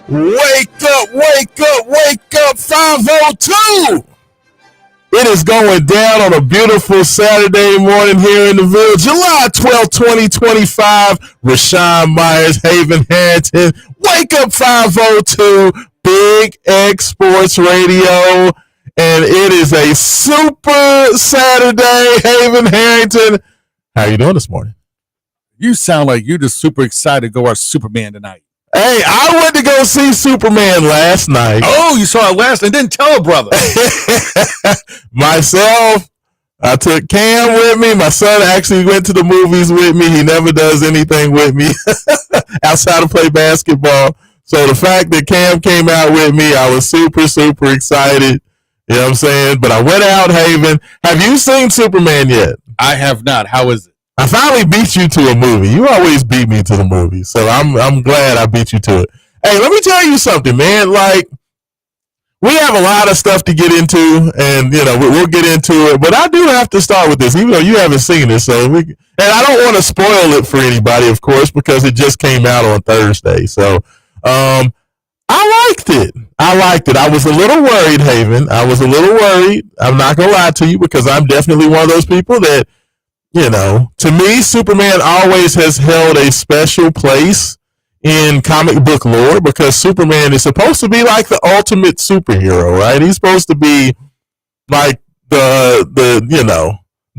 Wake up, wake up, wake up, 502. It is going down on a beautiful Saturday morning here in the Ville. July 12th, 2025. Raashaan Myers, Haven Harrington. Wake up, 502. Big X Sports Radio. And it is a super Saturday. Haven Harrington. How are you doing this morning? You sound like you're just super excited to go watch Superman tonight. Hey, I went to go see Superman last night. Oh, you saw it last night? Didn't tell a brother. Myself, I took Cam with me. My son actually went to the movies with me. He never does anything with me outside of play basketball. So the fact that Cam came out with me, I was super, super excited. You know what I'm saying? But I went out, Haven. Have you seen Superman yet? I have not. How is it? I finally beat you to a movie. You always beat me to the movie, so I'm glad I beat you to it. Hey, let me tell you something, man. Like, we have a lot of stuff to get into, and we'll get into it. But I do have to start with this, even though you haven't seen it. And I don't want to spoil it for anybody, of course, because it just came out on Thursday. So, I liked it. I was a little worried, Haven. I was a little worried. I'm not gonna lie to you, because I'm definitely one of those people that, to me, Superman always has held a special place in comic book lore, because Superman is supposed to be like the ultimate superhero, right? He's supposed to be like the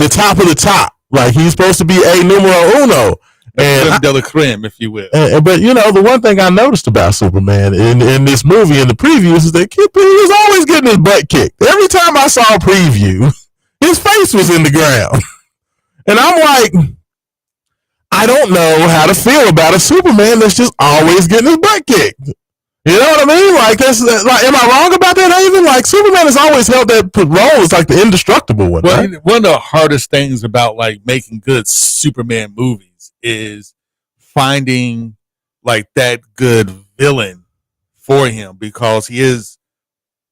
top of the top. Like, he's supposed to be a numero uno. And de la creme, if you will. But the one thing I noticed about Superman in this movie, in the previews, is that he was always getting his butt kicked. Every time I saw a preview, his face was in the ground. And I'm like, I don't know how to feel about a Superman that's just always getting his butt kicked. You know what I mean? Like, am I wrong about that, Haven? Like, Superman has always held that role as like the indestructible one. Well, right? One of the hardest things about like making good Superman movies is finding like that good villain for him, because he is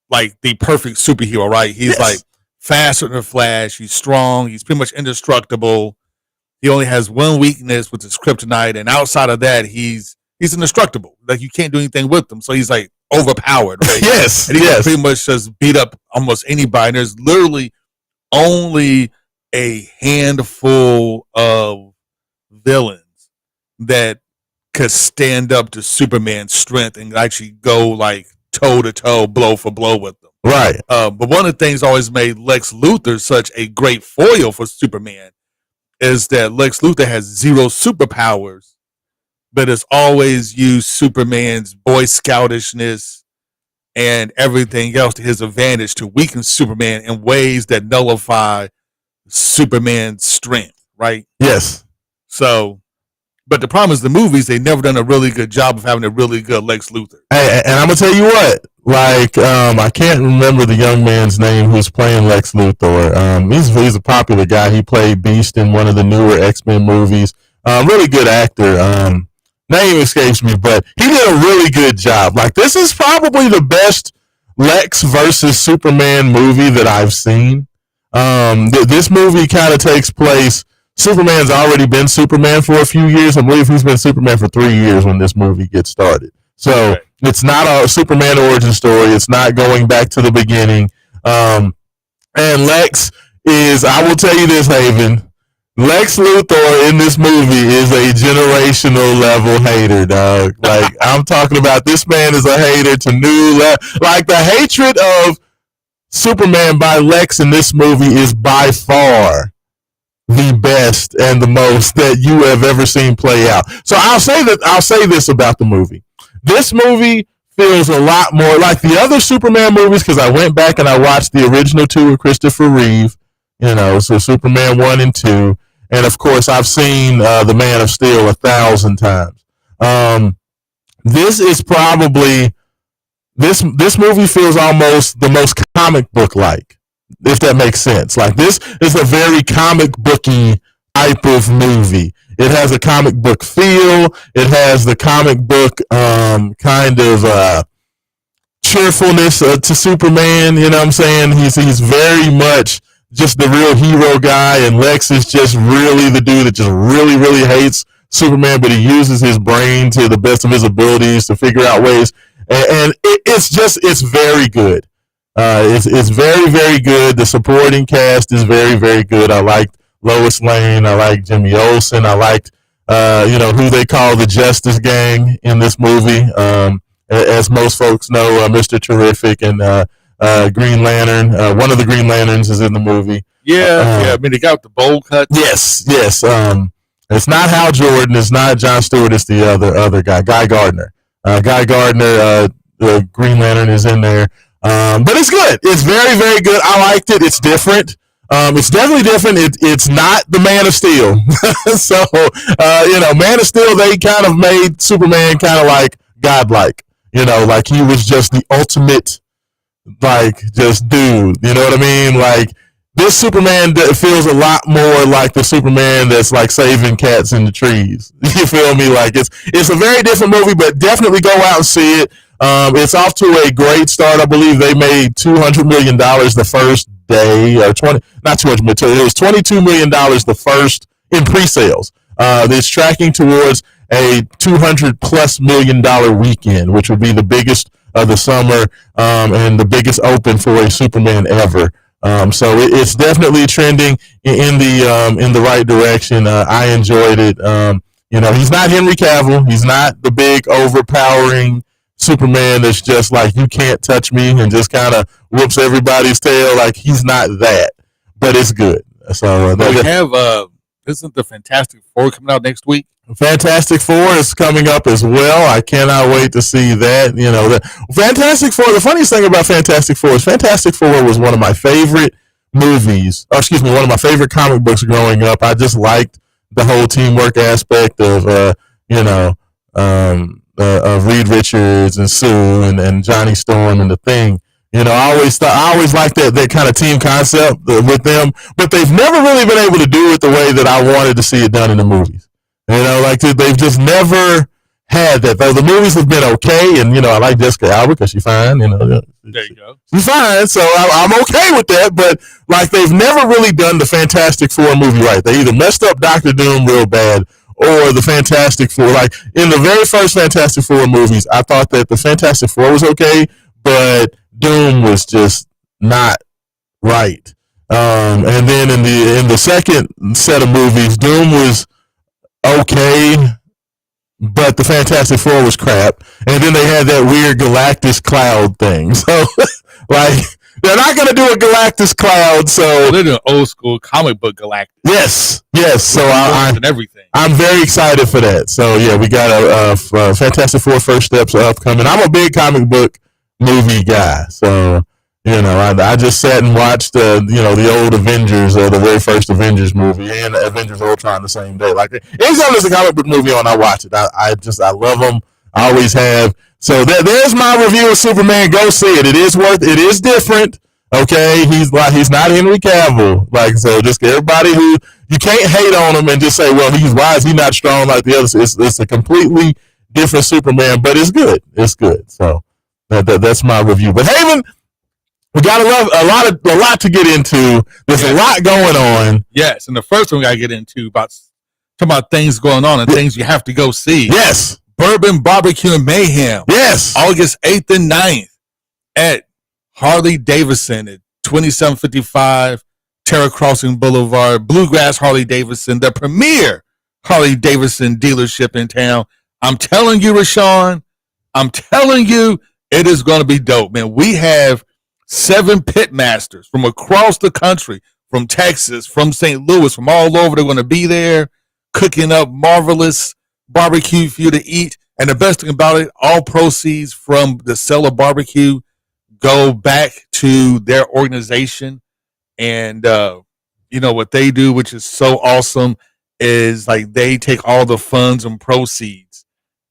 like the perfect superhero, right? He's like faster than the Flash. He's strong. He's pretty much indestructible. He only has one weakness, which is kryptonite, and outside of that, he's indestructible. Like, you can't do anything with him. So he's like overpowered, right? Yes. And he can pretty much just beat up almost anybody. And there's literally only a handful of villains that could stand up to Superman's strength and actually go like toe to toe, blow for blow with them. Right. But one of the things always made Lex Luthor such a great foil for Superman is that Lex Luthor has zero superpowers, but has always used Superman's Boy Scoutishness and everything else to his advantage to weaken Superman in ways that nullify Superman's strength, right? Yes. So, but the problem is the movies, they've never done a really good job of having a really good Lex Luthor. Hey, and I'm going to tell you what, like, I can't remember the young man's name who's playing Lex Luthor. He's a popular guy. He played Beast in one of the newer X-Men movies. Really good actor. Name escapes me, but he did a really good job. Like, this is probably the best Lex versus Superman movie that I've seen. This movie kind of takes place. Superman's already been Superman for a few years. I believe he's been Superman for 3 years when this movie gets started. So It's not a Superman origin story. It's not going back to the beginning. And Lex is, I will tell you this, Haven, Lex Luthor in this movie is a generational level hater, dog. Like, I'm talking about, this man is a hater to new level. Like, the hatred of Superman by Lex in this movie is by far the best and the most that you have ever seen play out. So I'll say this about the movie. This movie feels a lot more like the other Superman movies, because I went back and I watched the original two with Christopher Reeve, so Superman 1 and 2. And of course, I've seen The Man of Steel 1,000 times. This is probably, this movie feels almost the most comic book like, if that makes sense. Like, this is a very comic booky type of movie. It has a comic book feel. It has the comic book kind of cheerfulness to Superman. You know what I'm saying? He's very much just the real hero guy, and Lex is just really the dude that just really, really hates Superman, but he uses his brain to the best of his abilities to figure out ways. it's very good. It's very, very good. The supporting cast is very, very good. I liked Lois Lane. I like Jimmy Olsen. I liked, who they call the Justice Gang in this movie. As most folks know, Mr. Terrific and Green Lantern. One of the Green Lanterns is in the movie. Yeah. I mean, they got the bowl cut. Yes. It's not Hal Jordan. It's not Jon Stewart. It's the other guy, Guy Gardner. The Green Lantern is in there. But it's good. It's very, very good. I liked it. It's different. It's definitely different. It's not the Man of Steel. So, Man of Steel, they kind of made Superman kind of like godlike. Like he was just the ultimate, like, just dude. You know what I mean? Like, this Superman feels a lot more like the Superman that's like saving cats in the trees. You feel me? Like, it's a very different movie, but definitely go out and see it. It's off to a great start. I believe they made $200 million the first day, or not 200 million. It was $22 million the first in pre-sales. It's tracking towards a $200+ million weekend, which would be the biggest of the summer, and the biggest open for a Superman ever. So it's definitely trending in the right direction. I enjoyed it. He's not Henry Cavill. He's not the big overpowering Superman that's just like, you can't touch me, and just kind of whoops everybody's tail. Like, he's not that, but it's good. So we have isn't the Fantastic Four coming out next week? Fantastic Four is coming up as well. I cannot wait to see that. Fantastic Four. The funniest thing about Fantastic Four is Fantastic Four was one of my favorite movies. One of my favorite comic books growing up. I just liked the whole teamwork aspect of Reed Richards and Sue and Johnny Storm and the Thing. I always liked that kind of team concept with them, but they've never really been able to do it the way that I wanted to see it done in the movies. They've just never had that. Though the movies have been okay, and I like Jessica Alba because she's fine. There you go. She's fine, so I'm okay with that. But like, they've never really done the Fantastic Four movie right. They either messed up Doctor Doom real bad, or the Fantastic Four. Like, in the very first Fantastic Four movies, I thought that the Fantastic Four was okay, but Doom was just not right. And then in the second set of movies, Doom was okay, but the Fantastic Four was crap. And then they had that weird Galactus cloud thing. So, like, they're not going to do a Galactus cloud. So they're doing old school comic book Galactus. Yes. So I'm very excited for that. So yeah, we got a Fantastic Four First Steps upcoming. I'm a big comic book movie guy, so I just sat and watched the old Avengers, the very first Avengers movie, and Avengers Ultron the same day. Like, anytime there's a comic book movie on, I watch it. I love them. I always have. So there's my review of Superman. Go see it. It is different. Okay, he's not Henry Cavill. Like, so just everybody who, you can't hate on him and just say, well, why is he not strong like the others? It's a completely different Superman, but it's good. It's good. So that's my review. But Haven, we got a lot to get into. There's a lot going on. Yes, and the first one we got to get into talking about things going on and things you have to go see. Yes. Bourbon Barbecue and Mayhem. Yes. August 8th and 9th at Harley Davidson at 2755 Terra Crossing Boulevard. Bluegrass Harley Davidson, the premier Harley Davidson dealership in town. I'm telling you, Raashaan, it is going to be dope, man. We have 7 pit masters from across the country, from Texas, from St. Louis, from all over. They're going to be there cooking up marvelous barbecue for you to eat. And the best thing about it, all proceeds from the sale of barbecue go back to their organization. And, what they do, which is so awesome, is like they take all the funds and proceeds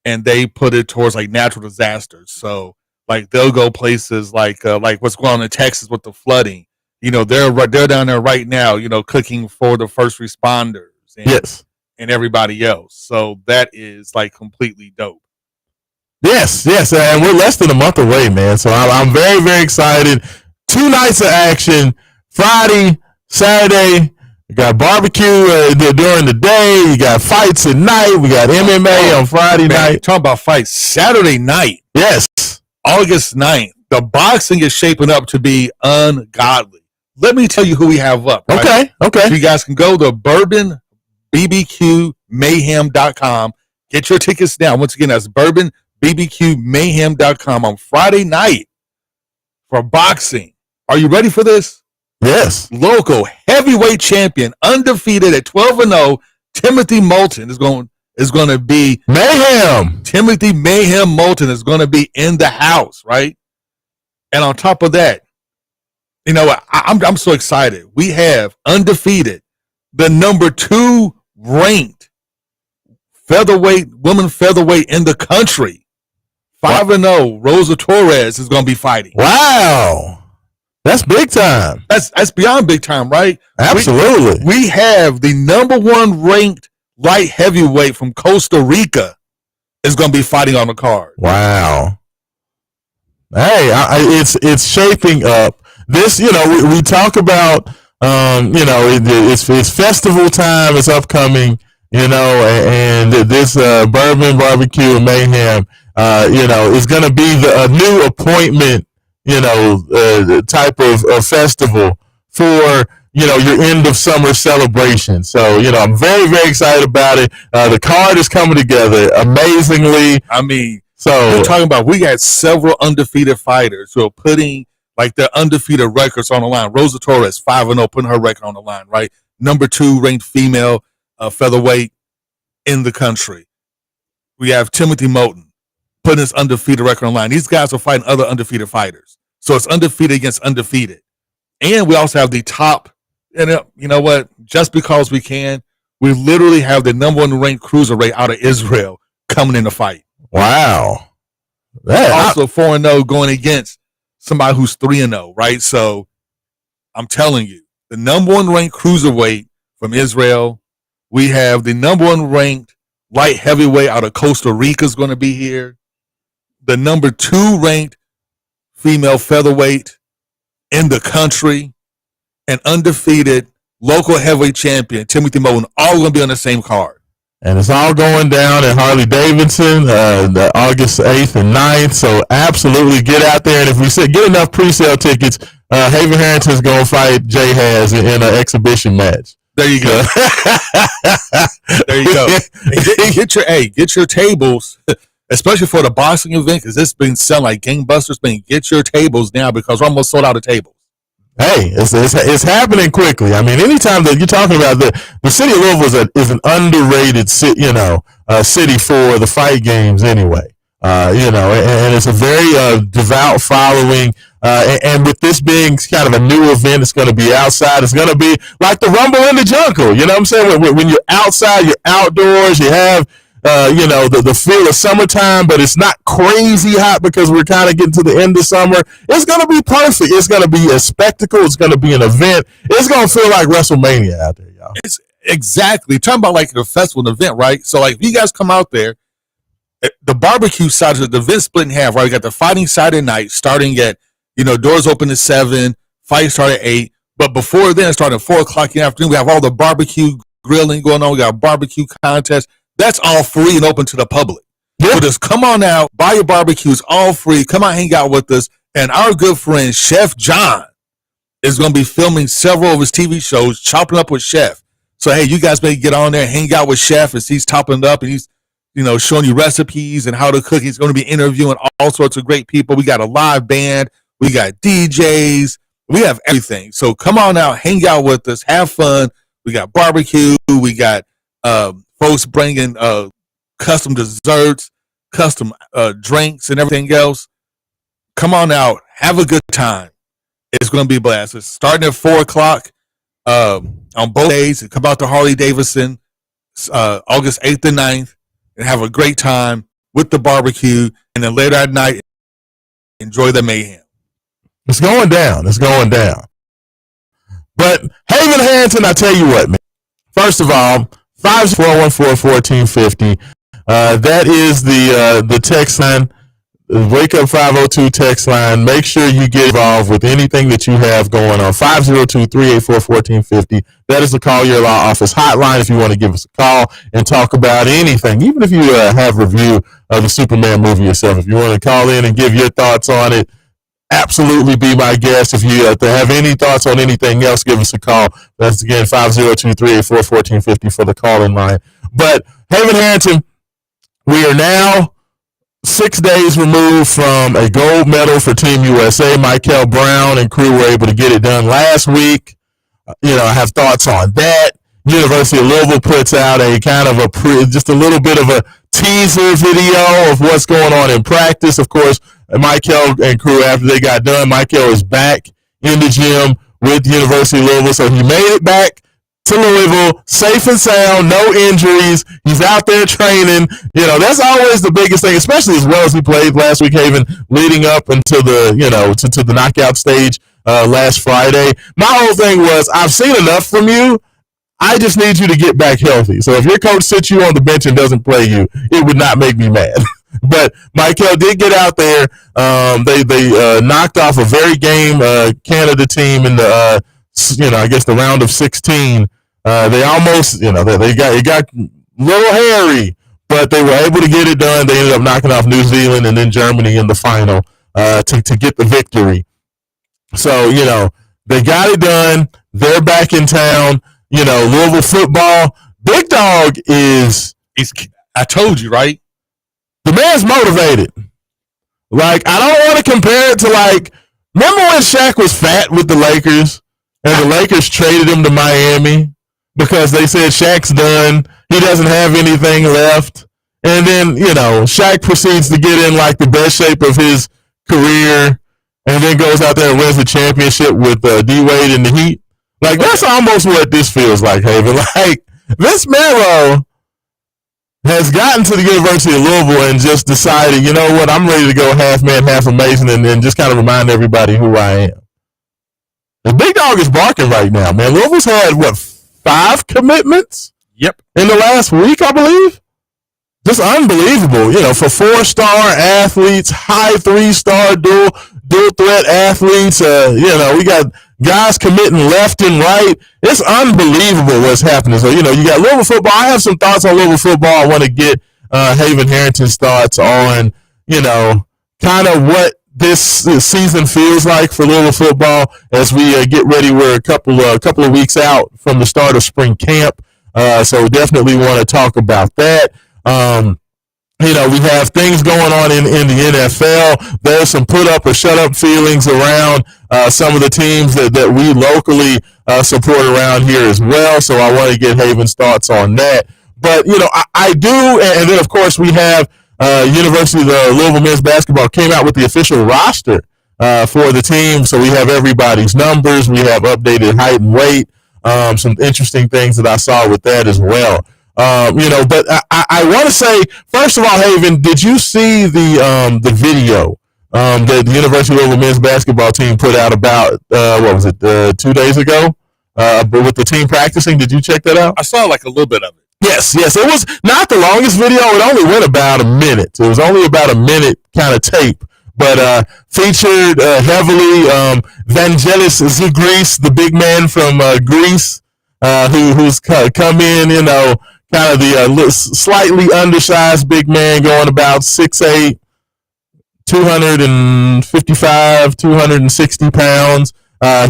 and they put it towards like natural disasters. So like they'll go places like what's going on in Texas with the flooding. They're down there right now, cooking for the first responders. And, yes. And everybody else. So that is like completely dope. Yes, and we're less than a month away, man. So I'm very, very excited. 2 nights of action, Friday, Saturday. We got barbecue during the day. You got fights at night. We got MMA on Friday night. Talking about fights Saturday night. Yes. August 9th, the boxing is shaping up to be ungodly. Let me tell you who we have up. Right? Okay. So you guys can go to bourbonbbqmayhem.com. Get your tickets now. Once again, that's bourbonbbqmayhem.com on Friday night for boxing. Are you ready for this? Yes. Local heavyweight champion, undefeated at 12-0, Timothy Moulton is going to be Mayhem. Timothy Mayhem Moulton is going to be in the house, right? And on top of that, you know what? I'm so excited. We have undefeated, the number 2 ranked woman featherweight in the country. 5-0, Rosa Torres is going to be fighting. Wow. That's big time. That's beyond big time, right? Absolutely. We have the number 1 ranked light heavyweight from Costa Rica is going to be fighting on the card. Wow. Hey, it's shaping up. This, we talk about, it's festival time. It's upcoming, and this Bourbon Barbecue and Mayhem, is going to be a new appointment, type of festival for, your end of summer celebration. So, I'm very, very excited about it. The card is coming together amazingly. I mean, so we're talking about, we got several undefeated fighters who are putting like their undefeated records on the line. Rosa Torres, 5-0, putting her record on the line, right? Number 2 ranked female featherweight in the country. We have Timothy Moulton putting his undefeated record on the line. These guys are fighting other undefeated fighters. So it's undefeated against undefeated. And we also have the top, and you know what? Just because we can, we literally have the number 1 ranked cruiserweight out of Israel coming in the fight. Wow. Also 4-0 going against somebody who's 3-0, right? So I'm telling you, the number 1 ranked cruiserweight from Israel. We have the number 1 ranked light heavyweight out of Costa Rica is going to be here. The number 2 ranked female featherweight in the country, and undefeated local heavyweight champion Timothy Moulton, all going to be on the same card. And it's all going down at Harley Davidson, the August 8th and 9th. So absolutely get out there. And if we get enough pre-sale tickets, Haven Harrington's going to fight Jay Has in an exhibition match. There you go. There you go. Get your tables, especially for the boxing event, because this has been selling like gangbusters. Get your tables now because we're almost sold out of tables. Hey, it's happening quickly. I mean, anytime that you're talking about the city of Louisville is an underrated city, city for the fight games anyway. And it's a very devout following. And with this being kind of a new event, it's going to be outside. It's going to be like the Rumble in the Jungle. You know what I'm saying? When you're outside, you're outdoors, you have the feel of summertime, but it's not crazy hot because we're kind of getting to the end of summer. It's going to be perfect. It's going to be a spectacle. It's going to be an event. It's going to feel like WrestleMania out there, y'all. It's exactly. Talking about like a festival event, right? So like if you guys come out there, the barbecue side of the event split in half, right? We got the fighting side at night starting at, doors open at 7, fight start at 8. But before then, starting at 4 o'clock in the afternoon, we have all the barbecue grilling going on. We got a barbecue contest. That's all free and open to the public. Yeah. So just come on out, buy your barbecues, all free. Come out, hang out with us. And our good friend, Chef John, is going to be filming several of his TV shows, chopping up with Chef. So, hey, you guys may get on there and hang out with Chef as he's topping up and he's, showing you recipes and how to cook. He's going to be interviewing all sorts of great people. We got a live band. We got DJs. We have everything. So come on out, hang out with us, have fun. We got barbecue. We got folks bringing custom desserts, custom drinks, and everything else. Come on out, have a good time. It's going to be a blast. It's starting at 4 o'clock on both days. Come out to Harley Davidson, August 8th and 9th, and have a great time with the barbecue. And then later at night, enjoy the mayhem. It's going down. It's going down. But Haven Harrington, I tell you what, man. First of all, 50414-1450. That is the text line. Wake Up 502 text line. Make sure you get involved with anything that you have going on. 502-384-1450. That is the Call Your Law Office hotline if you want to give us a call and talk about anything. Even if you have a review of the Superman movie yourself. If you want to call in and give your thoughts on it, absolutely be my guest. If you have any thoughts on anything else, give us a call. That's, again, 502-384-1450 for the call-in line. But Haven Harrington, we are now 6 days removed from a gold medal for Team USA. Michael Brown and crew were able to get it done last week. I have thoughts on that. University of Louisville puts out a kind of just a little bit of a teaser video of what's going on in practice. Of course, Michael and crew, after they got done, Michael is back in the gym with University of Louisville. So he made it back to Louisville, safe and sound, no injuries. He's out there training. That's always the biggest thing, especially as well as he played last week, Haven, leading up until the, to the knockout stage last Friday. My whole thing was, I've seen enough from you. I just need you to get back healthy. So if your coach sits you on the bench and doesn't play you, it would not make me mad. But Michael did get out there. They knocked off a very game Canada team in the I guess the round of 16. They almost it got a little hairy, but they were able to get it done. They ended up knocking off New Zealand and then Germany in the final to get the victory. So they got it done. They're back in town. Louisville football. Big Dog I told you, right? The man's motivated. I don't want to compare it to remember when Shaq was fat with the Lakers and the Lakers traded him to Miami because they said Shaq's done. He doesn't have anything left. And then, Shaq proceeds to get in the best shape of his career and then goes out there and wins the championship with D-Wade in the Heat. That's almost what this feels like, Haven. Vince Mero has gotten to the University of Louisville and just decided, you know what, I'm ready to go half man, half amazing, and then just kind of remind everybody who I am. The Big Dog is barking right now, man. Louisville's had, 5 commitments? Yep. In the last week, I believe? Just unbelievable, for 4-star athletes, high 3-star dual threat athletes. We got guys committing left and right. It's unbelievable what's happening. So, you got Louisville football. I have some thoughts on Louisville football. I want to get Haven Harrington's thoughts on, kind of what this season feels like for Louisville football as we get ready. We're a couple of weeks out from the start of spring camp. So definitely want to talk about that. We have things going on in the NFL. There's some put up or shut up feelings around some of the teams that we locally support around here as well. So I want to get Haven's thoughts on that. But, I do. And then, of course, we have University of Louisville men's basketball came out with the official roster for the team. So we have everybody's numbers. We have updated height and weight. Some interesting things that I saw with that as well. But I want to say, first of all, Haven, did you see the video that the University of Louisville men's basketball team put out about 2 days ago? With the team practicing, did you check that out? I saw a little bit of it. Yes. It was not the longest video. It only went about a minute. It was only about a minute kind of tape, but featured heavily Vangelis Zugris, the big man from Greece, who's come in, kind of the slightly undersized big man going about 6'8", 255, 260 pounds.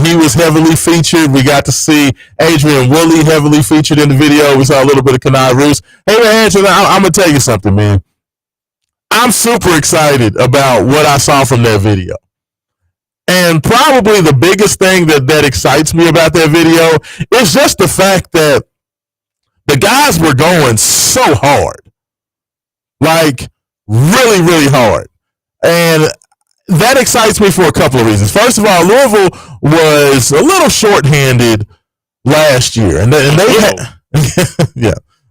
He was heavily featured. We got to see Adrian Woolley heavily featured in the video. We saw a little bit of Kenai Roos. Hey, man, I'm going to tell you something, man. I'm super excited about what I saw from that video. And probably the biggest thing that excites me about that video is just the fact that the guys were going so hard. Really, really hard. And that excites me for a couple of reasons. First of all, Louisville was a little shorthanded last year. And they had,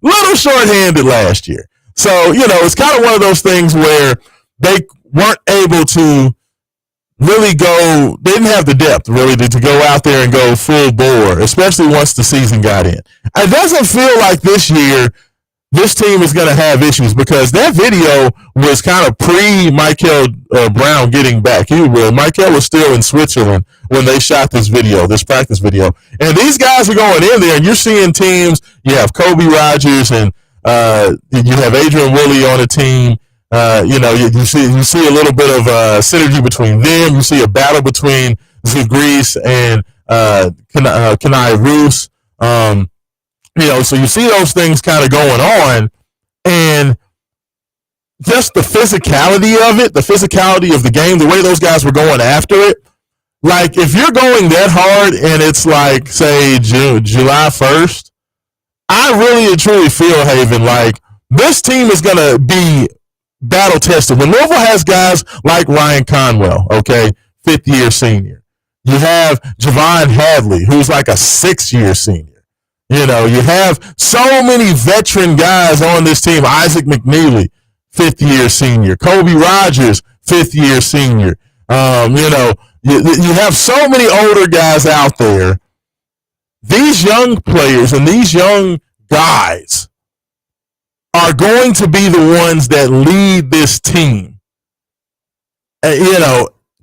little shorthanded last year. So, it's kind of one of those things where they weren't able to really go, they didn't have the depth really to go out there and go full bore, especially once the season got in. It doesn't feel like this year this team is going to have issues because that video was kind of pre-Michael Brown getting back. Michael was still in Switzerland when they shot this video, this practice video. And these guys are going in there, and you're seeing teams. You have Kobe Rogers, and you have Adrian Woolley on the team. You see a little bit of synergy between them. You see a battle between Zagreus and Kenai Roos. So you see those things kind of going on, and just the physicality of it, the physicality of the game, the way those guys were going after it. Like, if you're going that hard and it's like, say, July 1st, I really and truly feel, Haven, like this team is going to be battle tested. When Louisville has guys like Ryan Conwell, okay, 5th-year senior. You have Javon Hadley, who's like a 6th-year senior. You have so many veteran guys on this team. Isaac McNeely, 5th-year senior. Kobe Rogers, 5th-year senior. You have so many older guys out there. These young players and these young guys are going to be the ones that lead this team,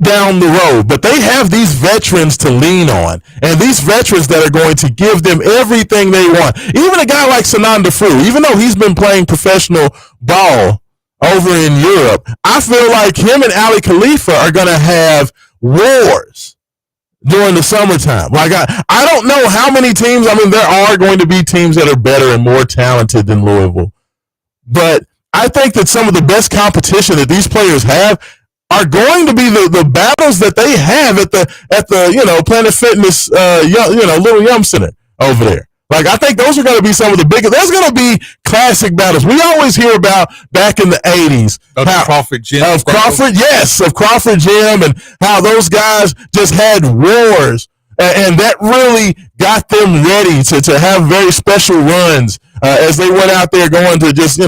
down the road. But they have these veterans to lean on, and these veterans that are going to give them everything they want. Even a guy like Sanan Defru, even though he's been playing professional ball over in Europe, I feel like him and Ali Khalifa are going to have wars during the summertime. Like, I don't know how many teams. I mean, there are going to be teams that are better and more talented than Louisville, but I think that some of the best competition that these players have are going to be the battles that they have at the Planet Fitness Little Yum Center over there. Like, I think those are going to be some of the biggest. There's going to be classic battles. We always hear about back in the 80s. Crawford Gym. Of Crawford Gym, and how those guys just had wars. And that really got them ready to have very special runs as they went out there going to just,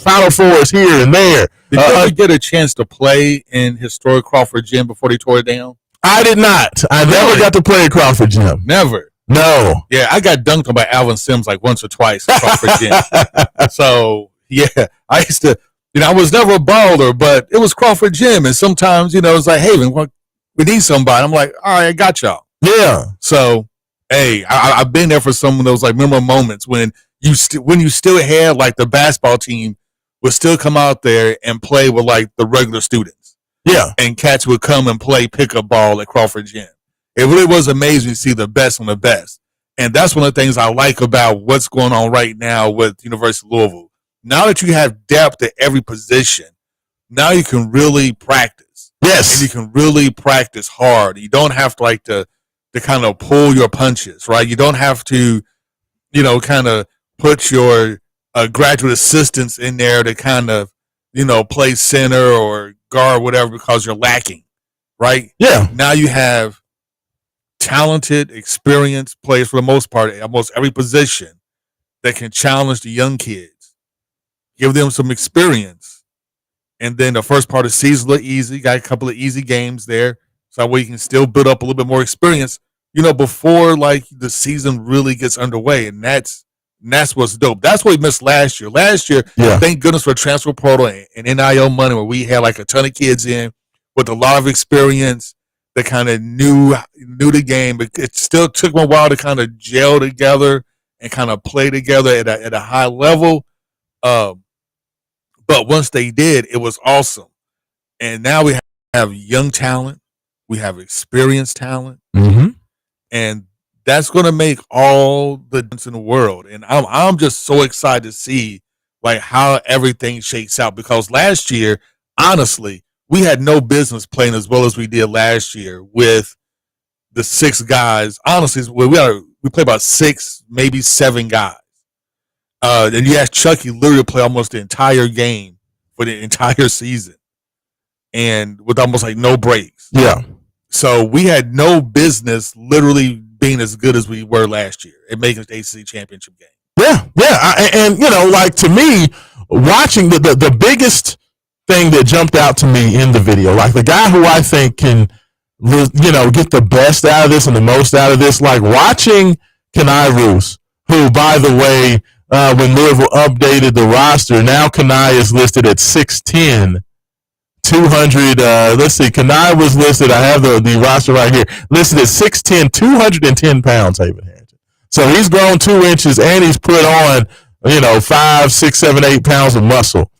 Final Fours here and there. Did you ever get a chance to play in historic Crawford Gym before they tore it down? I did not. I never got to play at Crawford Gym. Never. No. Yeah, I got dunked on by Alvin Sims like once or twice at Crawford Gym. So, yeah, I used to, I was never a baller, but it was Crawford Gym. And sometimes, it's like, hey, we need somebody. I'm like, all right, I got y'all. Yeah. So, hey, I've been there for some of those like memorable moments when you still had like the basketball team would still come out there and play with like the regular students. Yeah. And cats would come and play pickup ball at Crawford Gym. It really was amazing to see the best on the best. And that's one of the things I like about what's going on right now with University of Louisville. Now that you have depth at every position, now you can really practice. Yes. And you can really practice hard. You don't have to kind of pull your punches, right? You don't have to, kind of put your graduate assistants in there to kind of, play center or guard, whatever, because you're lacking, right? Yeah. Now you have talented, experienced players for the most part, at almost every position that can challenge the young kids, give them some experience. And then the first part of the season look easy. Got a couple of easy games there. So that way you can still build up a little bit more experience, before like the season really gets underway. And that's what's dope. That's what we missed last year. Last year, Thank goodness for transfer portal and NIL money, where we had like a ton of kids in with a lot of experience that kind of knew the game. But it still took them a while to kind of gel together and kind of play together at a high level. But once they did, it was awesome. And now we have young talent. We have experienced talent. Mm-hmm. And that's going to make all the difference in the world. And I'm just so excited to see like how everything shakes out, because last year, honestly, we had no business playing as well as we did last year with the 6 guys. Honestly, we played about 6, maybe 7 guys. And you asked Chucky literally play almost the entire game for the entire season, and with almost like no breaks. Yeah. So we had no business literally being as good as we were last year and making the ACC championship game. Yeah. And like, to me, watching the biggest thing that jumped out to me in the video, like the guy who I think can, get the best out of this and the most out of this, like watching Kenai Roos, who, by the way, when Louisville updated the roster. Now Kanai is listed at 6'10", 200. Let's see. Kanai was listed. I have the roster right here. Listed at 6'10", 210 pounds. Haven Harrington. So he's grown 2 inches and he's put on 5, 6, 7, 8 pounds of muscle.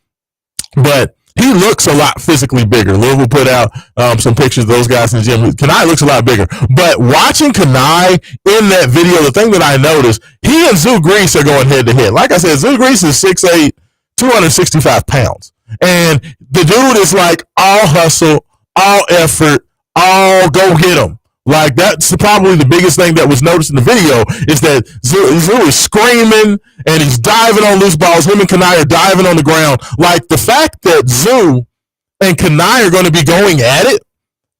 But he looks a lot physically bigger. Louisville put out some pictures of those guys in the gym. Kanai looks a lot bigger. But watching Kanai in that video, the thing that I noticed, he and Zoo Grease are going head to head. Like I said, Zoo Grease is 6'8", 265 pounds. And the dude is like all hustle, all effort, all go get him. Like that's probably the biggest thing that was noticed in the video is that Zoo is screaming and he's diving on loose balls. Him and Kanai are diving on the ground. Like the fact that Zoo and Kanai are going to be going at it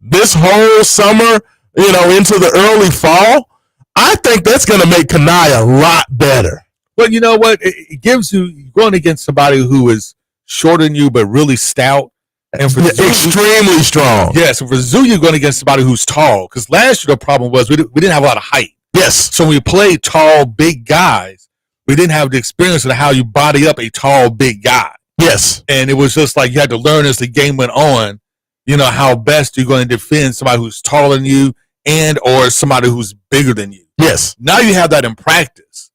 this whole summer, into the early fall, I think that's going to make Kanai a lot better. Well, you know what? It gives you going against somebody who is shorter than you but really stout. And for Zoo, extremely strong. Yes, and for Zoo, you're going against somebody who's tall. Because last year the problem was we didn't have a lot of height. Yes. So when we played tall, big guys, we didn't have the experience of how you body up a tall, big guy. Yes. And it was just like you had to learn as the game went on, how best you're going to defend somebody who's taller than you and or somebody who's bigger than you. Yes. Now you have that in practice.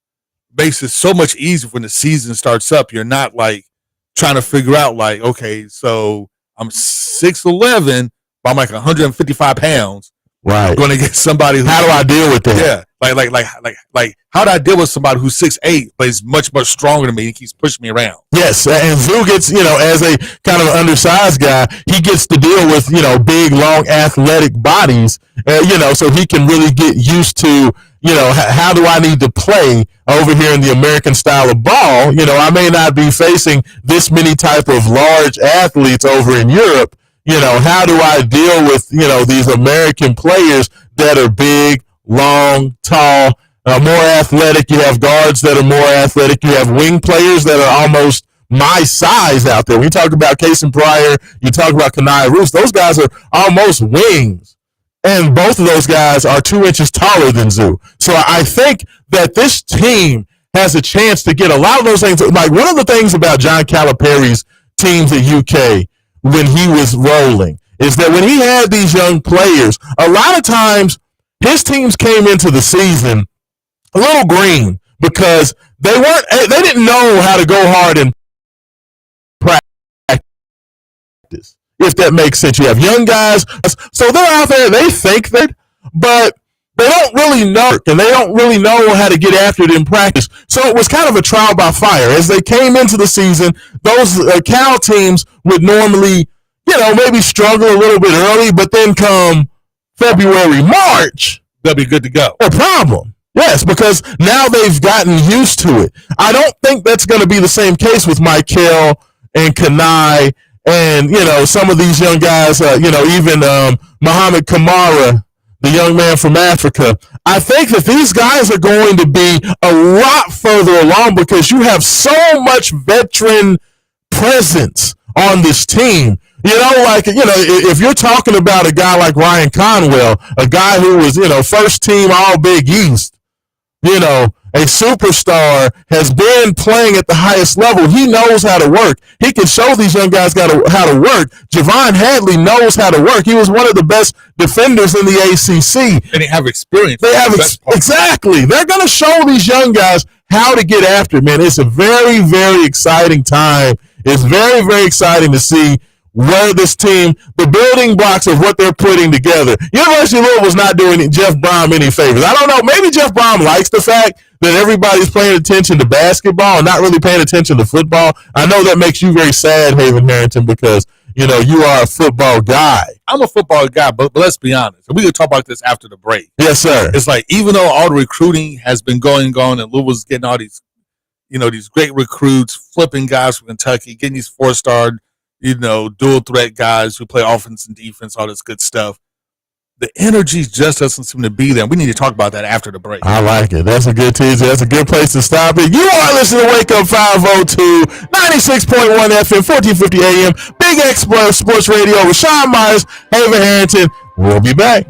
Makes it so much easier when the season starts up. You're not like trying to figure out like, okay, so I'm 6'11", but I'm like 155 pounds. Right. I'm going to get somebody. How do I deal with that? Yeah. Like how do I deal with somebody who's 6'8", but is much, much stronger than me and keeps pushing me around? Yes. And Zoo gets, as a kind of undersized guy, he gets to deal with, big, long, athletic bodies, so he can really get used to, how do I need to play over here in the American style of ball? I may not be facing this many type of large athletes over in Europe. How do I deal with, these American players that are big, long, tall, more athletic? You have guards that are more athletic. You have wing players that are almost my size out there. When you talk about Kason Pryor, you talk about Kanai Roos, those guys are almost wings. And both of those guys are 2 inches taller than Zoo. So I think that this team has a chance to get a lot of those things. Like one of the things about John Calipari's teams at UK when he was rolling is that when he had these young players, a lot of times his teams came into the season a little green because they didn't know how to go hard in practice. If that makes sense. You have young guys, so they're out there, they think that, but they don't really know, and they don't really know how to get after it in practice. So it was kind of a trial by fire. As they came into the season, those Cal teams would normally, maybe struggle a little bit early, but then come February, March, they'll be good to go. No problem. Yes, because now they've gotten used to it. I don't think that's going to be the same case with Michael and Kanai and, some of these young guys, even Muhammad Kamara, the young man from Africa. I think that these guys are going to be a lot further along because you have so much veteran presence on this team. If you're talking about a guy like Ryan Conwell, a guy who was, first team All Big East, a superstar, has been playing at the highest level. He knows how to work. He can show these young guys how to work. Javon Hadley knows how to work. He was one of the best defenders in the ACC. And they have experience. Exactly. They're going to show these young guys how to get after it, man. It's a very, very exciting time. It's very, very exciting to see where this team, the building blocks of what they're putting together. University of Louisville was not doing Jeff Brom any favors. I don't know. Maybe Jeff Brom likes the fact that everybody's paying attention to basketball and not really paying attention to football. I know that makes you very sad, Haven Harrington, because, you are a football guy. I'm a football guy, but let's be honest. We could talk about this after the break. Yes, sir. It's like, even though all the recruiting has been going on and Louisville's getting all these, these great recruits, flipping guys from Kentucky, getting these 4-star dual threat guys who play offense and defense, all this good stuff. The energy just doesn't seem to be there. We need to talk about that after the break. I like it. That's a good teaser. That's a good place to stop it. You are listening to Wake Up 502, 96.1 FM, 1450 AM, Big X Sports Radio with Raashaan Myers, Haven Harrington. We'll be back.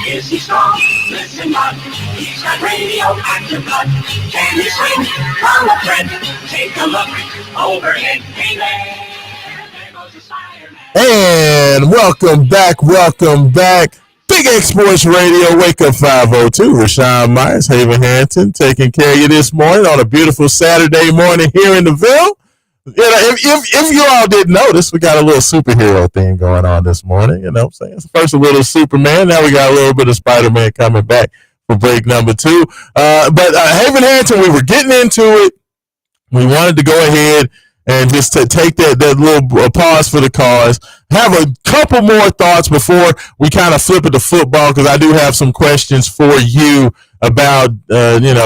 Is he strong? Listen up. He's got radioactive blood. Can he swing from a thread? Take a look overhead. Hey there goes the fireman. And welcome back. Big X Sports Radio, Wake Up 502. Raashaan Myers, Haven Hampton, taking care of you this morning on a beautiful Saturday morning here in the Ville. if you all didn't notice, we got a little superhero thing going on this morning. You know what I'm saying? It's first a little Superman. Now we got a little bit of Spider-Man coming back for break number 2. But Haven Harrington, we were getting into it. We wanted to go ahead and just to take that little pause for the cause. Have a couple more thoughts before we kind of flip it to football, because I do have some questions for you about,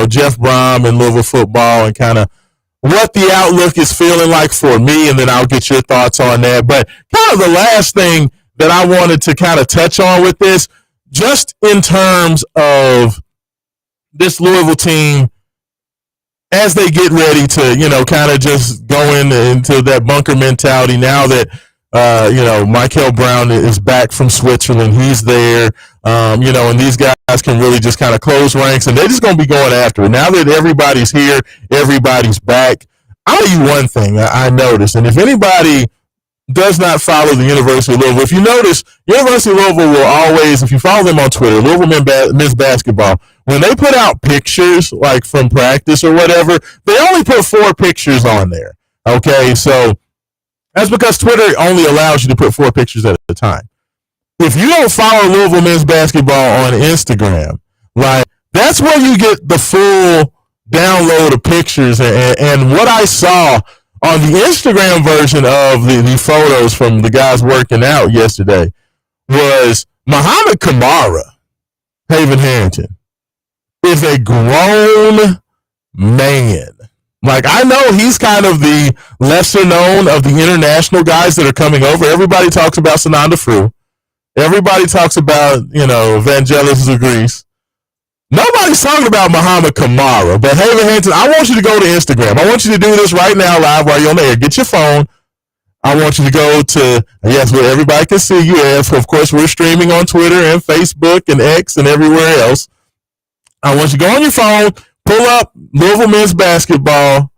Jeff Brom and Louisville football and kind of what the outlook is feeling like for me, and then I'll get your thoughts on that. But kind of the last thing that I wanted to kind of touch on with this, just in terms of this Louisville team as they get ready to, kind of just go into that bunker mentality now that, Michael Brown is back from Switzerland. He's there, and these guys can really just kind of close ranks, and they're just going to be going after it. Now that everybody's here, everybody's back. I'll tell you one thing I noticed, and if anybody does not follow the University of Louisville, if you notice, University of Louisville will always, if you follow them on Twitter, Louisville men's basketball, when they put out pictures, like from practice or whatever, they only put 4 pictures on there. Okay, so that's because Twitter only allows you to put 4 pictures at a time. If you don't follow Louisville men's basketball on Instagram, like, that's where you get the full download of pictures. And what I saw on the Instagram version of the photos from the guys working out yesterday was Muhammad Kamara, Haven Harrington, is a grown man. Like, I know he's kind of the lesser known of the international guys that are coming over. Everybody talks about Sananda Frew. Everybody talks about, Evangelos Zagreus. Nobody's talking about Muhammad Kamara. But Haven Harrington, I want you to go to Instagram. I want you to do this right now live while you're on the air. Get your phone. I want you to go to, yes, where everybody can see you. Of course, we're streaming on Twitter and Facebook and X and everywhere else. I want you to go on your phone, pull up Louisville men's basketball,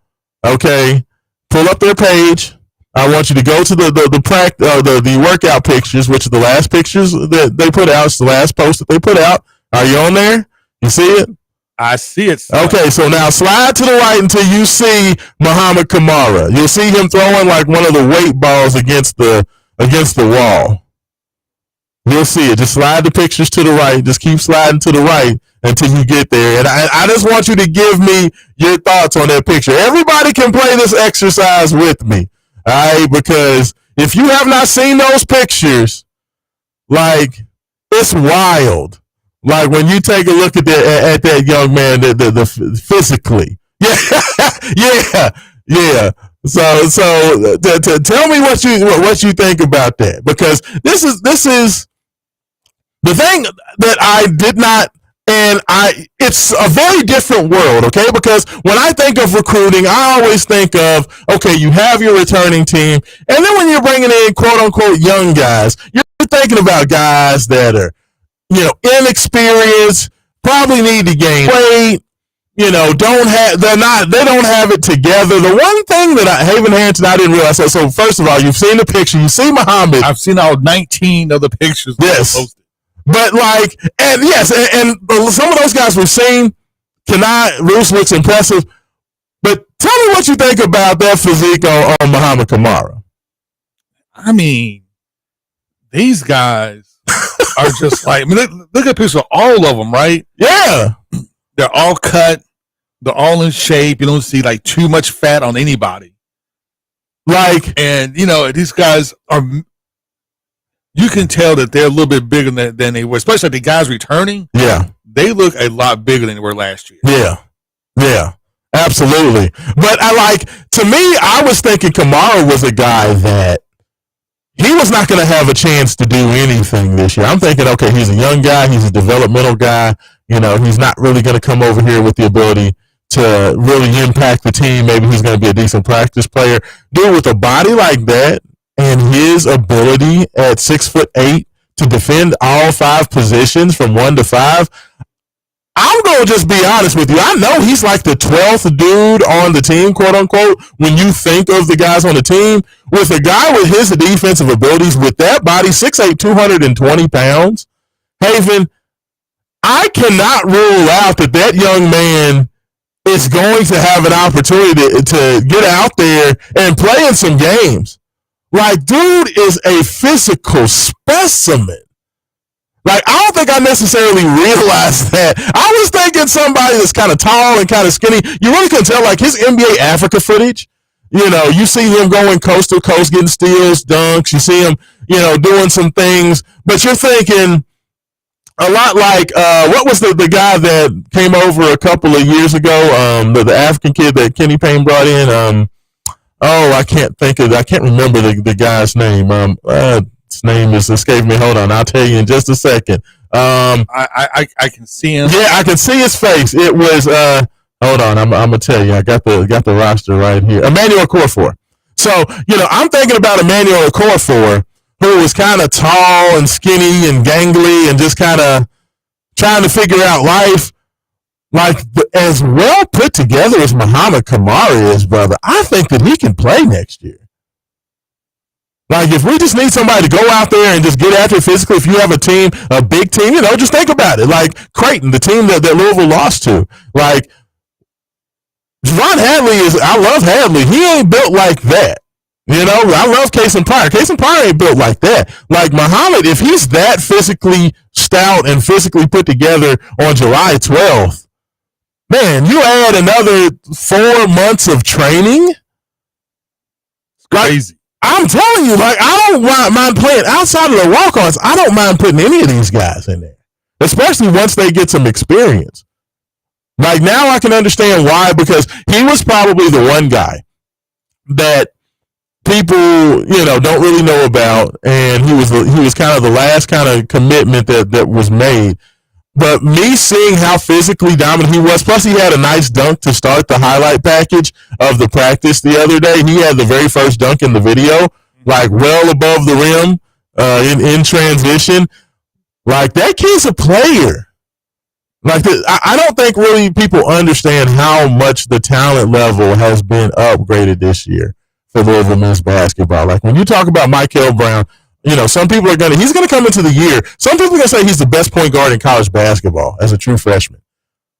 okay? Pull up their page. I want you to go to the workout pictures, which are the last pictures that they put out. It's the last post that they put out. Are you on there? You see it? I see it. Okay, so now slide to the right until you see Muhammad Kamara. You'll see him throwing like one of the weight balls against the wall. You'll see it. Just slide the pictures to the right. Just keep sliding to the right until you get there. And I just want you to give me your thoughts on that picture. Everybody can play this exercise with me, all right? Because if you have not seen those pictures, like, it's wild. Like, when you take a look at that young man, the physically, yeah. So tell me what you think about that, because this is the thing that I did not, and it's a very different world, okay? Because when I think of recruiting, I always think of, okay, you have your returning team, and then when you're bringing in quote unquote young guys, you're thinking about guys that are, inexperienced, probably need to gain weight, they don't have it together. The one thing that Haven Harrington, I didn't realize. So first of all, you've seen the picture, you see Muhammad. I've seen all 19 of the pictures. Yes. Posted. But and some of those guys we've seen, Roos looks impressive. But tell me what you think about that physique on Muhammad Kamara. I mean, these guys are just like, look at pictures of all of them, right? Yeah. They're all cut. They're all in shape. You don't see like too much fat on anybody. And these guys are, you can tell that they're a little bit bigger than they were, especially the guys returning. Yeah. They look a lot bigger than they were last year. Yeah. Absolutely. But to me, I was thinking Kamara was a guy that he was not going to have a chance to do anything this year. I'm thinking, okay, he's a young guy. He's a developmental guy. He's not really going to come over here with the ability to really impact the team. Maybe he's going to be a decent practice player. Dude, with a body like that and his ability at 6'8" to defend all 5 positions from 1 to 5, I'm going to just be honest with you. I know he's like the 12th dude on the team, quote unquote, when you think of the guys on the team. With a guy with his defensive abilities, with that body, 6'8", 220 pounds, Haven, I cannot rule out that young man is going to have an opportunity to get out there and play in some games. Like, dude is a physical specimen. Like, I don't think I necessarily realized that. I was thinking somebody that's kind of tall and kind of skinny. You really couldn't tell, like, his NBA Africa footage. You see him going coast to coast, getting steals, dunks. You see him, doing some things. But you're thinking a lot like, what was the guy that came over a couple of years ago? The African kid that Kenny Payne brought in. I can't remember the guy's name. His name is escaping me. Hold on, I'll tell you in just a second. I can see him. Yeah, I can see his face. It was hold on, I'm gonna tell you. I got the roster right here. Emmanuel Okorafor. So, I'm thinking about Emmanuel Okorafor, who was kind of tall and skinny and gangly and just kind of trying to figure out life. Like, as well put together as Muhammad Kamara is, brother, I think that he can play next year. Like, if we just need somebody to go out there and just get after it physically, if you have a big team, just think about it. Like Creighton, the team that Louisville lost to. Like, Javon Hadley I love Hadley. He ain't built like that. I love Kason Pryor. Kason Pryor ain't built like that. Like, Muhammad, if he's that physically stout and physically put together on July 12th, man, you add another 4 months of training. It's crazy. I'm telling you, like, I don't mind playing outside of the walk-ons. I don't mind putting any of these guys in there, especially once they get some experience. Like, now I can understand why, because he was probably the one guy that people, don't really know about, and he was kind of the last kind of commitment that was made. But me seeing how physically dominant he was, plus he had a nice dunk to start the highlight package of the practice the other day. He had the very first dunk in the video, like well above the rim in transition. Like, that kid's a player. Like, I don't think really people understand how much the talent level has been upgraded this year for Louisville men's basketball. Like, when you talk about Michael Brown, some people he's going to come into the year. Some people are going to say he's the best point guard in college basketball as a true freshman.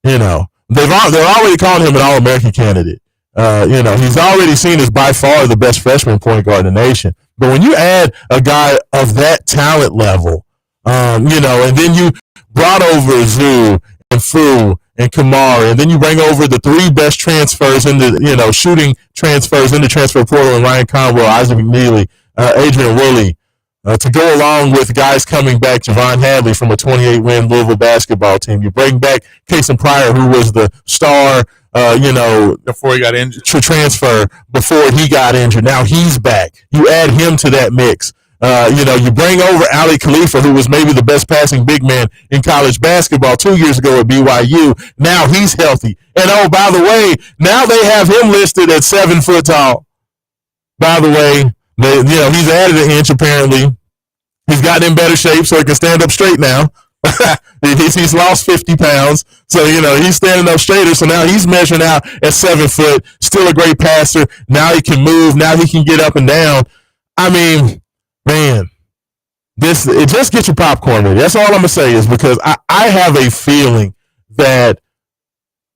They're already calling him an All-American candidate. He's already seen as by far the best freshman point guard in the nation. But when you add a guy of that talent level, and then you brought over Zoo and Fu and Kamara, and then you bring over the three best transfers into, shooting transfers into transfer portal, and Ryan Conwell, Isaac McNeely, Adrian Woolley, to go along with guys coming back, Javon Hadley from a 28-win Louisville basketball team. You bring back Kason Pryor, who was the star, before he got injured, transfer before he got injured. Now he's back. You add him to that mix. You bring over Ali Khalifa, who was maybe the best passing big man in college basketball 2 years ago at BYU. Now he's healthy. And oh, by the way, now they have him listed at 7 foot tall. By the way, he's added an inch apparently. He's gotten in better shape so he can stand up straight now. He's lost 50 pounds. So, he's standing up straighter. So now he's measuring out at 7 foot. Still a great passer. Now he can move. Now he can get up and down. I mean, man, it just gets your popcorn ready. That's all I'm going to say, is because I have a feeling that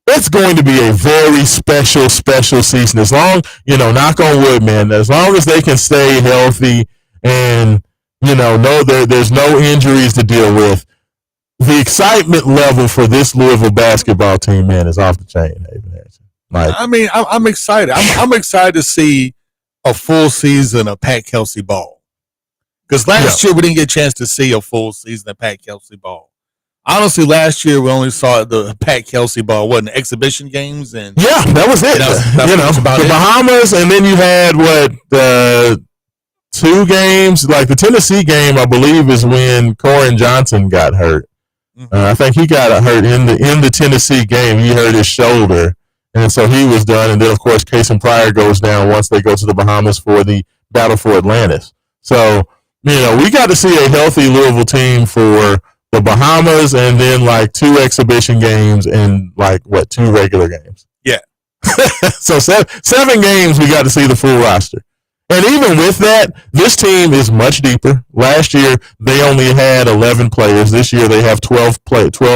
it's going to be a very special season. As long, knock on wood, man, as long as they can stay healthy and, there's no injuries to deal with, the excitement level for this Louisville basketball team, man, is off the chain. Like, I mean, I'm excited. I'm excited to see a full season of Pat Kelsey ball. Because last year we didn't get a chance to see a full season of Pat Kelsey ball. Honestly, last year we only saw the Pat Kelsey ball, the exhibition games, and that was it. That's about the Bahamas, and then you had the 2 games. Like the Tennessee game, I believe, is when Corin Johnson got hurt. I think he got hurt in the Tennessee game. He hurt his shoulder, and so he was done. And then, of course, Kason Pryor goes down once they go to the Bahamas for the battle for Atlantis. So, we got to see a healthy Louisville team for the Bahamas, and then 2 exhibition games and 2 regular games. Yeah. So 7 games we got to see the full roster. And even with that, this team is much deeper. Last year, they only had 11 players. This year, they have 12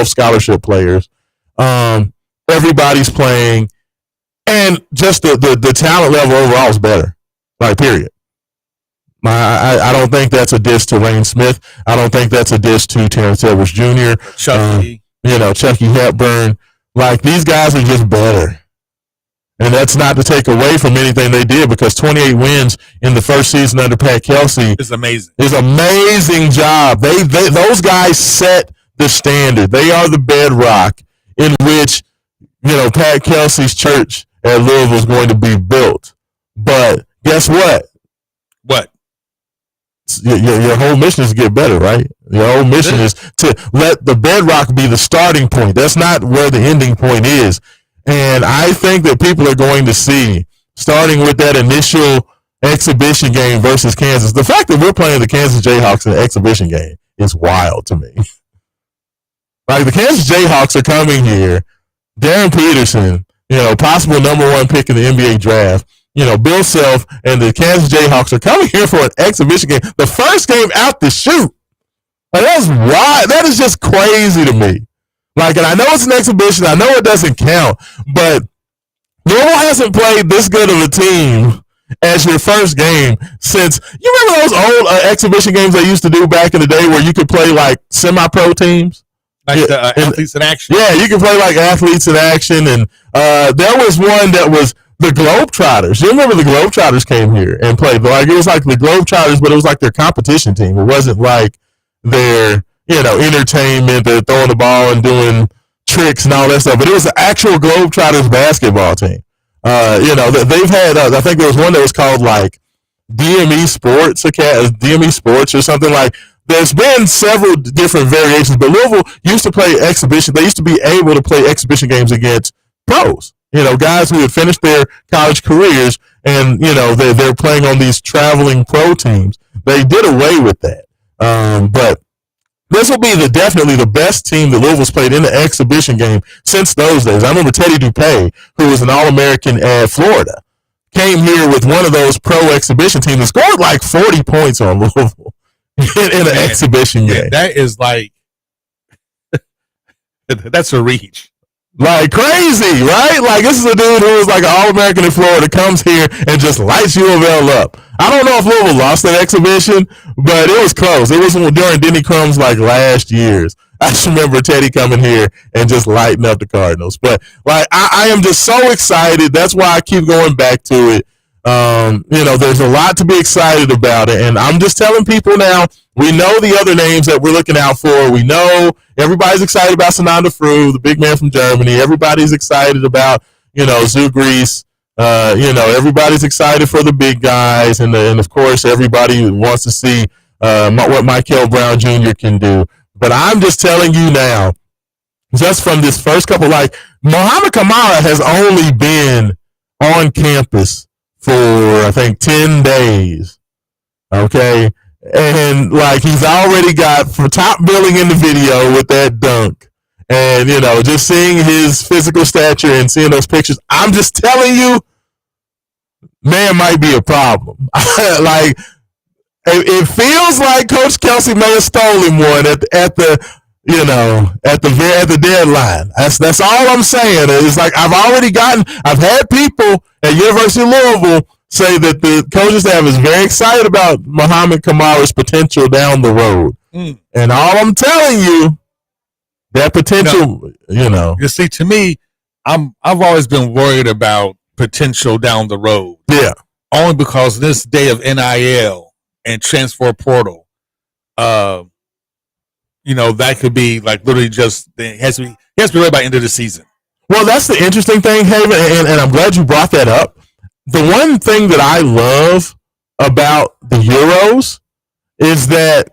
scholarship players. Everybody's playing, and just the talent level overall is better. Like, period. I don't think that's a diss to Wayne Smith. I don't think that's a diss to Terrence Edwards Jr. Chucky. Chucky Hepburn. Like, these guys are just better. And that's not to take away from anything they did, because 28 wins in the first season under Pat Kelsey is amazing. Is amazing job. They those guys set the standard. They are the bedrock in which, Pat Kelsey's church at Louisville is going to be built. But guess what? What? Your whole mission is to get better, right? Your whole mission is to let the bedrock be the starting point. That's not where the ending point is. And I think that people are going to see, starting with that initial exhibition game versus Kansas, the fact that we're playing the Kansas Jayhawks in an exhibition game is wild to me. Like, the Kansas Jayhawks are coming here, Darren Peterson, possible number 1 pick in the NBA draft, Bill Self and the Kansas Jayhawks are coming here for an exhibition game. The first game out the chute. Like, that's wild. That is just crazy to me. Like, and I know it's an exhibition. I know it doesn't count, but Louisville hasn't played this good of a team as your first game since, you remember those old exhibition games they used to do back in the day where you could play like semi-pro teams? Like the athletes in action. Yeah, you can play like athletes in action. And there was one that was the Globetrotters. You remember the Globetrotters came here and played. Like, it was like the Globetrotters, but it was like their competition team. It wasn't like their, entertainment. They're throwing the ball and doing tricks and all that stuff. But it was an actual Globetrotters basketball team. They've had, I think there was one that was called like DME Sports or something. Like, there's been several different variations, but Louisville used to play exhibition. They used to be able to play exhibition games against pros, guys who had finished their college careers, and, they're playing on these traveling pro teams. They did away with that. But this will be definitely the best team that Louisville's played in the exhibition game since those days. I remember Teddy Dupay, who was an All-American at Florida, came here with one of those pro exhibition teams and scored like 40 points on Louisville in an exhibition game. That is like, that's a reach. Like, crazy, right? Like, this is a dude who was like an All-American in Florida, comes here and just lights U of L up. I don't know if Louisville lost that exhibition, but it was close. It was during Denny Crumb's like last year's. I just remember Teddy coming here and just lighting up the Cardinals. But like, I am just so excited. That's why I keep going back to it. There's a lot to be excited about it, and I'm just telling people now. We know the other names that we're looking out for. We know everybody's excited about Sananda Fru, the big man from Germany. Everybody's excited about, Zugreis. Everybody's excited for the big guys. And of course, everybody wants to see what Michael Brown Jr. can do. But I'm just telling you now, just from this first couple, like, Muhammad Kamara has only been on campus for, I think, 10 days. Okay? And like, he's already got for top billing in the video with that dunk, and just seeing his physical stature and seeing those pictures, I'm just telling you, man might be a problem. Like, it feels like Coach Kelsey may have stolen one at the deadline. That's all I'm saying. It's like, I've had people at University of Louisville say that the coaching staff is very excited about Muhammad Kamara's potential down the road. And all I'm telling you, that potential, You see, to me, I've always been worried about potential down the road. Yeah. Only because this day of NIL and transfer portal, that could be like literally just, he has to be ready by the end of the season. Well, that's the interesting thing, Haven, and I'm glad you brought that up. The one thing that I love about the Euros is that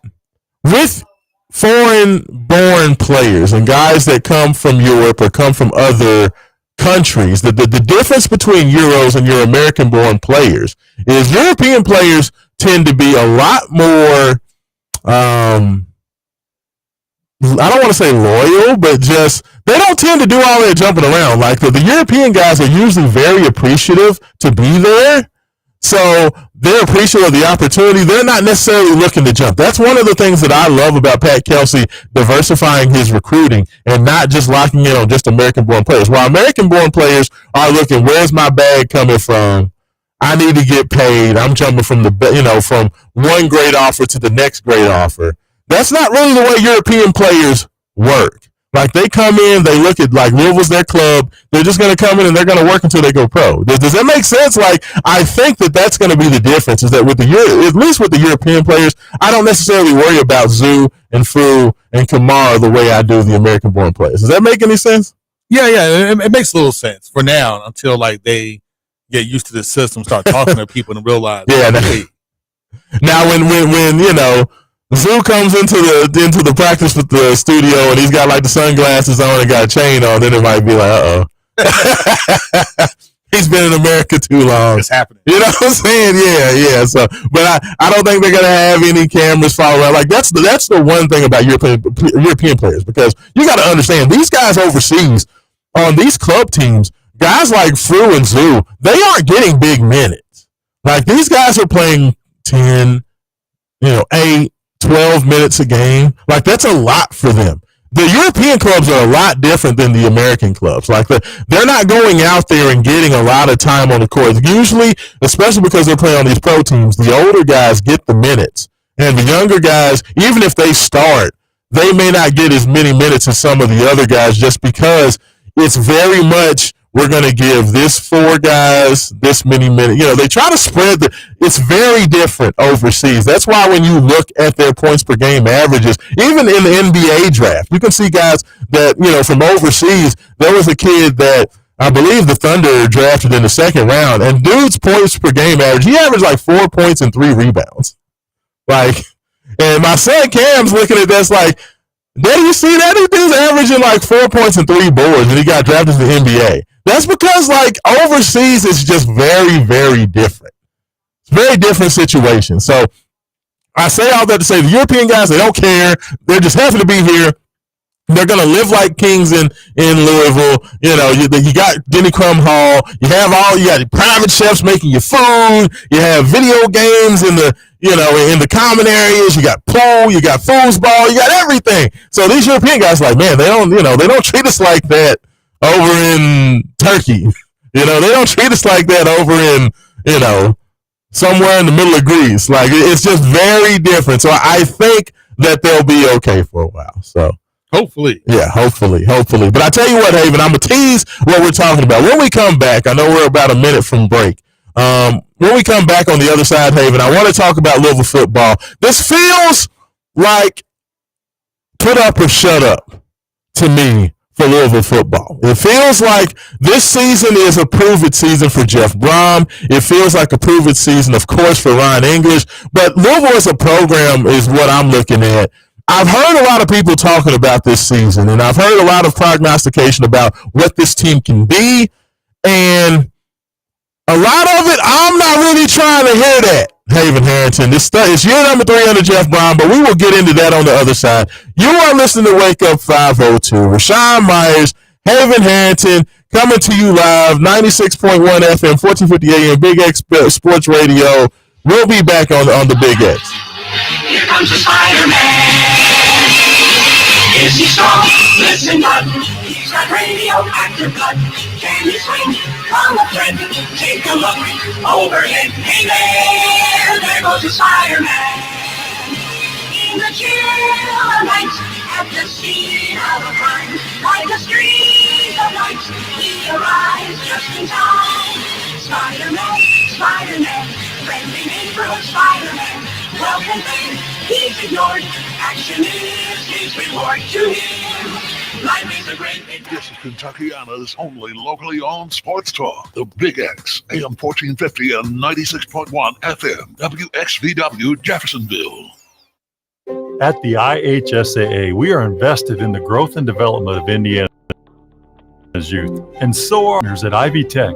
with foreign-born players and guys that come from Europe or come from other countries, the difference between Euros and your American-born players is European players tend to be a lot more, I don't want to say loyal, but just, they don't tend to do all that jumping around. Like, the European guys are usually very appreciative to be there. So they're appreciative of the opportunity. They're not necessarily looking to jump. That's one of the things that I love about Pat Kelsey diversifying his recruiting and not just locking in on just American-born players. While American-born players are looking, where's my bag coming from? I need to get paid. I'm jumping from from one great offer to the next great offer. That's not really the way European players work. Like they come in, they look at like Louisville's their club. They're just going to come in and they're going to work until they go pro. Does that make sense? Like I think that's going to be the difference. Is that with at least with the European players, I don't necessarily worry about Zoo and Fu and Kamara the way I do the American-born players. Does that make any sense? Yeah, it makes a little sense for now until like they get used to the system, start talking to people, and realize. Yeah. Now when Zoo comes into the practice with the studio and he's got like the sunglasses on and got a chain on, then it might be like, he's been in America too long. It's happening. You know what I'm saying? Yeah. So, but I don't think they're gonna have any cameras follow around. Like that's the one thing about European players, because you got to understand these guys overseas on these club teams, guys like Fru and Zoo, they aren't getting big minutes. Like these guys are playing 10, 8, 12 minutes a game. Like that's a lot for them. The European clubs are a lot different than the American clubs. Like they're not going out there and getting a lot of time on the court. Usually, especially because they're playing on these pro teams, the older guys get the minutes. And the younger guys, even if they start, they may not get as many minutes as some of the other guys just because it's very much, we're going to give this 4 guys this many minutes. They try to spread it's very different overseas. That's why when you look at their points per game averages, even in the NBA draft, you can see guys that, from overseas. There was a kid that I believe the Thunder drafted in the second round, and dude's points per game average, he averaged like 4 points and 3 rebounds. Like, and my son Cam's looking at this like, did you see that? He was averaging like 4 points and 3 boards, and he got drafted to the NBA. That's because like overseas it's just very, very different. It's a very different situation. So I say all that to say the European guys, they don't care. They're just happy to be here. They're going to live like kings in Louisville. You got Denny Crum Hall. You got private chefs making your food. You have video games in the common areas. You got pool. You got foosball. You got everything. So these European guys are like, man, they don't treat us like that over in Turkey. They don't treat us like that over in, somewhere in the middle of Greece. Like it's just very different. So I think that they'll be okay for a while. So. Hopefully. Yeah, hopefully. But I tell you what, Haven, I'm going to tease what we're talking about. When we come back, I know we're about a minute from break. When we come back on the other side, Haven, I want to talk about Louisville football. This feels like put up or shut up to me for Louisville football. It feels like this season is a prove-it season for Jeff Brom. It feels like a prove-it season, of course, for Ryan English. But Louisville as a program is what I'm looking at. I've heard a lot of people talking about this season, and I've heard a lot of prognostication about what this team can be, and a lot of it, I'm not really trying to hear that, Haven Harrington. It's year number 3 under Jeff Brown, but we will get into that on the other side. You are listening to Wake Up 502. Raashaan Myers, Haven Harrington, coming to you live, 96.1 FM, 1450 AM, Big X Sports Radio. We'll be back on the Big X. Here comes the Spider-Man. Is he strong? Listen, bud. He's got radioactive blood. Can he swing from a thread? Take a look overhead. Hey there goes the Spider-Man. In the chill of night, at the scene of a crime, like a streak of light, he arrives just in time. Spider-Man, Spider-Man, friendly neighborhood Spider-Man. Welcome fame, he's ignored. Action is his reward to him. Life is a great big. This is Kentuckiana's only locally owned sports talk. The Big X, AM 1450 and 96.1 FM, WXVW Jeffersonville. At the IHSAA, we are invested in the growth and development of Indiana's youth, and so are partners at Ivy Tech.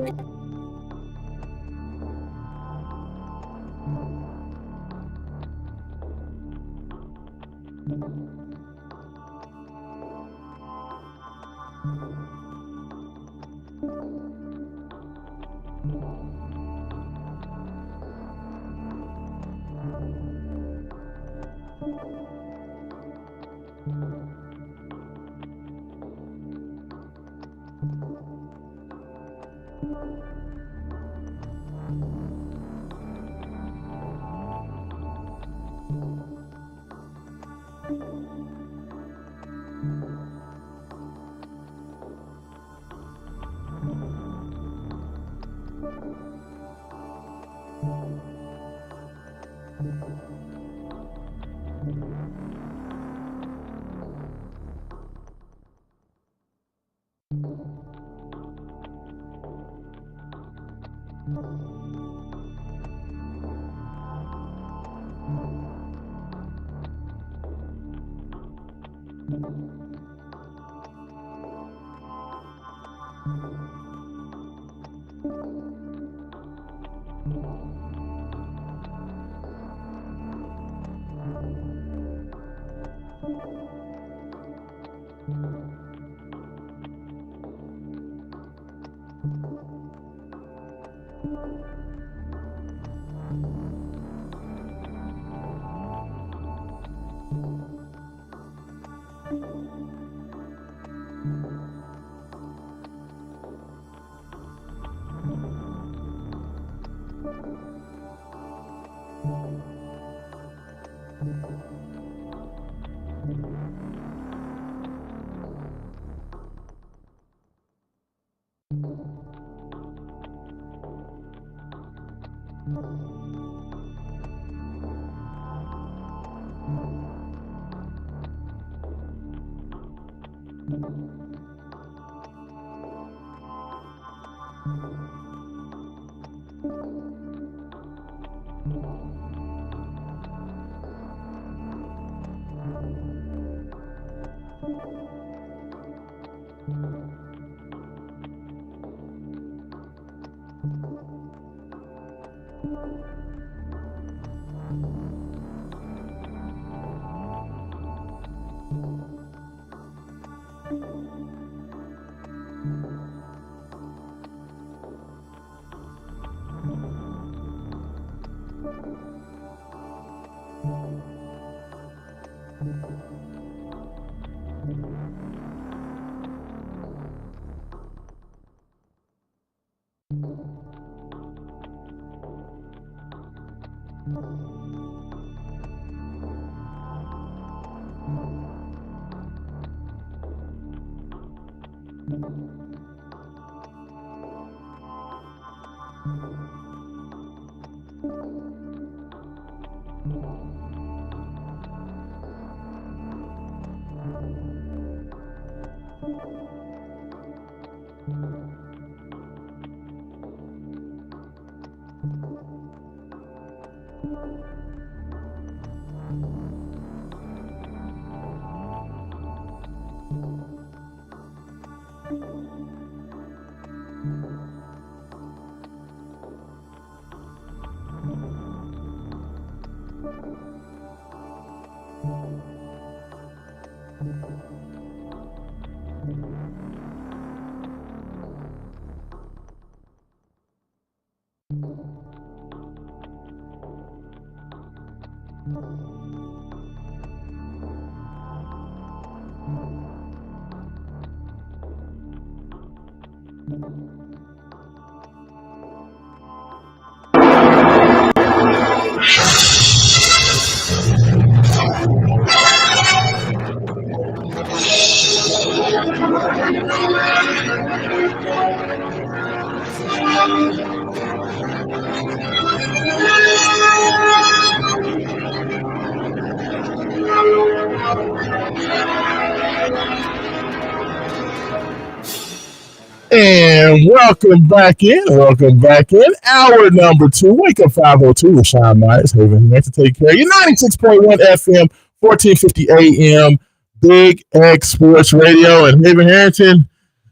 And welcome back in. Welcome back in. Hour number 2. Wake up 502 with Sean Myers. Haven here to take care of you. 96.1 FM, 1450 AM, Big X Sports Radio. And Haven Harrington,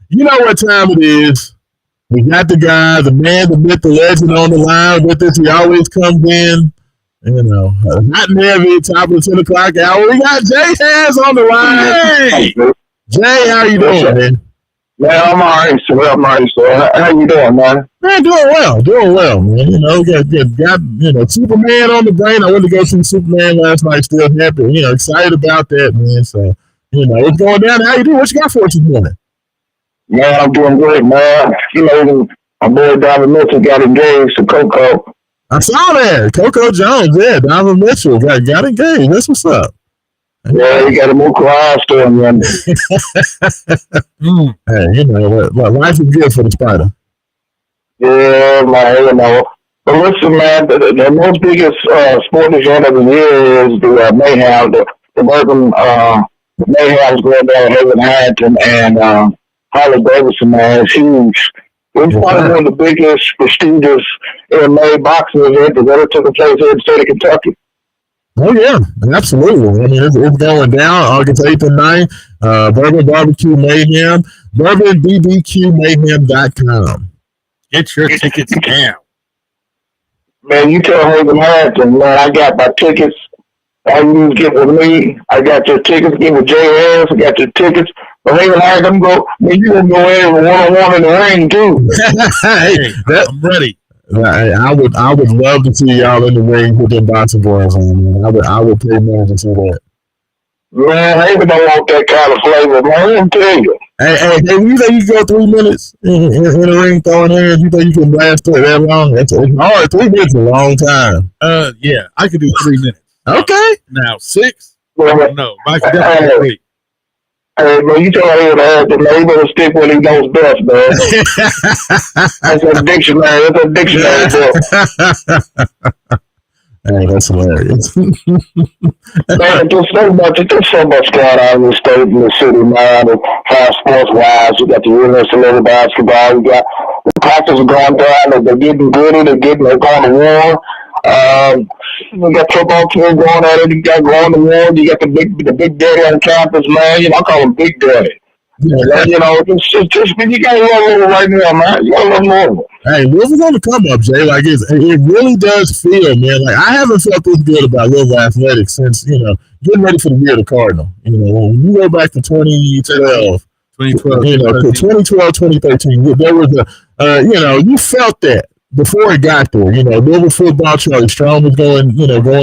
you know what time it is. We got the guy, the man, the myth, the legend on the line with us. He always comes in, you know, not heavy, top of the 10 o'clock hour. We got Jay Harris on the line. Hey! Jay, how you doing, man? Man, I'm all right, sir. I'm all right, sir. How you doing, man? Man, doing well, man. You know, got Superman on the brain. I went to go see Superman last night. Still happy, excited about that, man. So, it's going down. How you doing? What you got for us this morning? Man, I'm doing great, man. My boy Donovan Mitchell got engaged to Coco. I saw that. Coco Jones, yeah, Donovan Mitchell got engaged. That's what's up. Yeah, he got a more quiet story, man. Hey, life is good for the Spider. Yeah, man, But listen, man, the most biggest sport event of the year is the Mayhem, the Bourbon Mayhem's going down Haven Harrington and Harley Davidson, man. It's huge. It's probably one of the biggest, prestigious MMA boxing events that ever took place here in the state of Kentucky. Oh, yeah, absolutely. I mean, it's going down August 8th and 9th. Bourbon Barbecue Mayhem, bourbonbbqmayhem.com. Get your tickets now. Man, you tell Haven Harrington, man, I got my tickets. All you need to get with me. I got your tickets. Get with JS. I got your tickets. But Haven Harrington, man, you going to go in one-on-one in the ring, too. Hey, I'm ready. I would love to see y'all in the ring with them boxing boys on, man. I would pay more to see that. Man, Haven don't want that kind of flavor, man. Let me tell you. Hey, you think you can go 3 minutes in the ring throwing hands? You think you can last that long? It's hard. 3 minutes is a long time. Yeah, I could do 3 minutes. Okay. Now 6? Well, No, I could definitely 3. Hey, man, you tell Haven Harrington, man, he better stick what he knows best, man. That's a dictionary. That's a dictionary book. Hey, that's hilarious. Man, there's so much going on in the state and the city, man. And sports-wise, we got the University of basketball. We got the practice going down. They're getting good. They're going to war. We got football team going at it. You got going to war. You got the big daddy on campus, man. I call him Big Daddy. Just you got to love over right now, man. You got to love over. Hey, Louisville's on the come up, Jay. Like it really does feel, man. Like I haven't felt this good about Louisville athletics since getting ready for the year of the Cardinal. When you go back to 2012, 2013, there was you felt that before it got there. Louisville football. Charlie Strong was going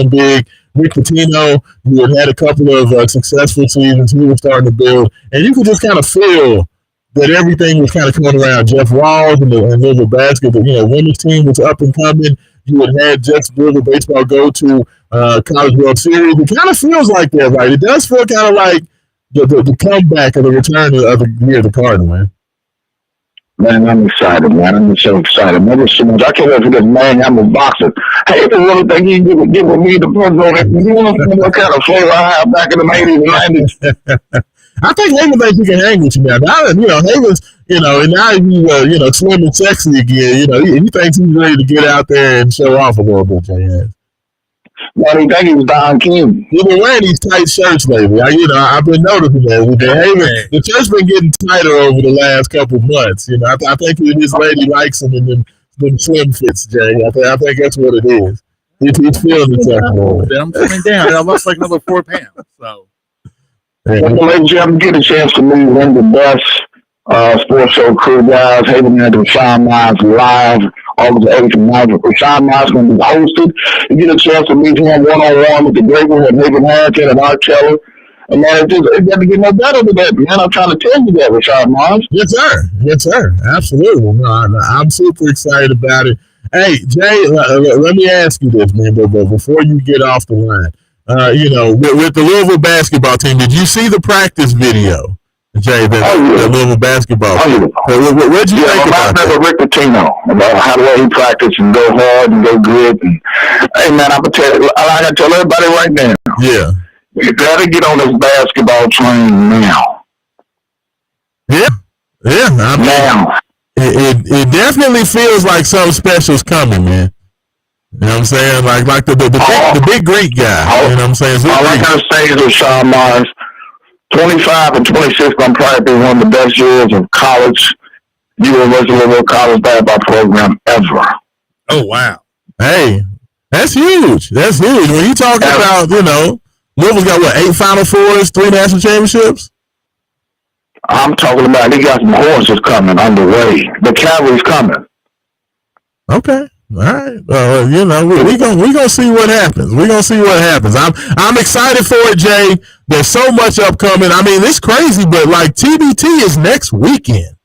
big. Rick Pitino, who had a couple of successful seasons, he was starting to build, and you could just kind of feel that everything was kind of coming around. Jeff Walls and Louisville basketball, women's team was up and coming. You had Jeff's Louisville baseball go to College World Series. It kind of feels like that, right? It does feel kind of like the comeback of the return of the year of the Cardinal, man. Man, I'm excited, man. I'm so excited. Man, there's so much. I can't wait for this, man. I'm a boxer. Hey, if there's anything you can give with me, the person on it, you want to know what kind of flavor I have back in the 80s and 90s. I think Haven thinks he can hang with you now. Haven's, and now he's, slim and sexy again. He thinks he's ready to get out there and show off a little bit, Jay. Man, he thinks he's Don King. He's been wearing these tight shirts lately. I've been noticing that. The shirt's been getting tighter over the last couple of months. I think his lady likes him in them slim fits, Jay. I think that's what it is. He's feeling himself more. I'm coming down. I lost like another 4 pounds. So. Well, ladies and gentlemen, get a chance to meet one of the best sports show crew guys. Haven had Raashaan Myers live August 8th and 9th. Raashaan Myers going to be hosted. You get a chance to meet him one-on-one with the great one at Haven Harrington and Art Keller. And man, it doesn't get no better than that, man. I'm trying to tell you that, Raashaan Myers. Yes, sir. Absolutely. No, I'm super excited about it. Hey, Jay, let me ask you this, man, but before you get off the line. With the Louisville basketball team, did you see the practice video, Jay? The Louisville basketball team. What'd you think about that? Rick Pitino, about how the way he practiced and go hard and go good. And, hey, man, I gotta tell everybody right now. Yeah. You gotta get on this basketball train now. Yeah. Now. It definitely feels like something special's coming, man. You know what I'm saying? Like the big Greek guy. You know what I'm saying? All I gotta say is Raashaan Myers, 25 and 26 gonna probably be one of the best years of college, University of Louisville college basketball program ever. Oh wow. Hey, that's huge. When you talking about, Louisville's got 8 Final Fours, 3 national championships? I'm talking about they got some horses coming on the way. The cavalry's coming. Okay. All right. We gonna see what happens. We're gonna see what happens. I'm excited for it, Jay. There's so much upcoming. I mean, it's crazy, but like TBT is next weekend.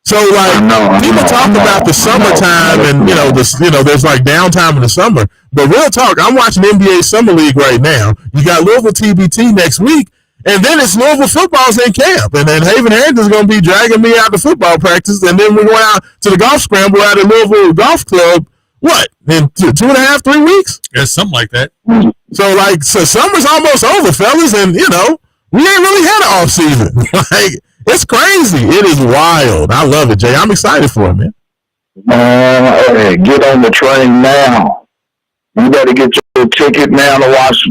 So like people talk about the summertime and there's like downtime in the summer. But real talk, I'm watching NBA Summer League right now. You got Louisville TBT next week. And then it's Louisville football's in camp. And then Haven Harrington's going to be dragging me out to football practice. And then we're going out to the golf scramble at the Louisville Golf Club. What? In 2.5, 3 weeks? Yeah, something like that. So summer's almost over, fellas. And, we ain't really had an off season. Like, it's crazy. It is wild. I love it, Jay. I'm excited for it, man. Hey, get on the train now. You better get your ticket now to watch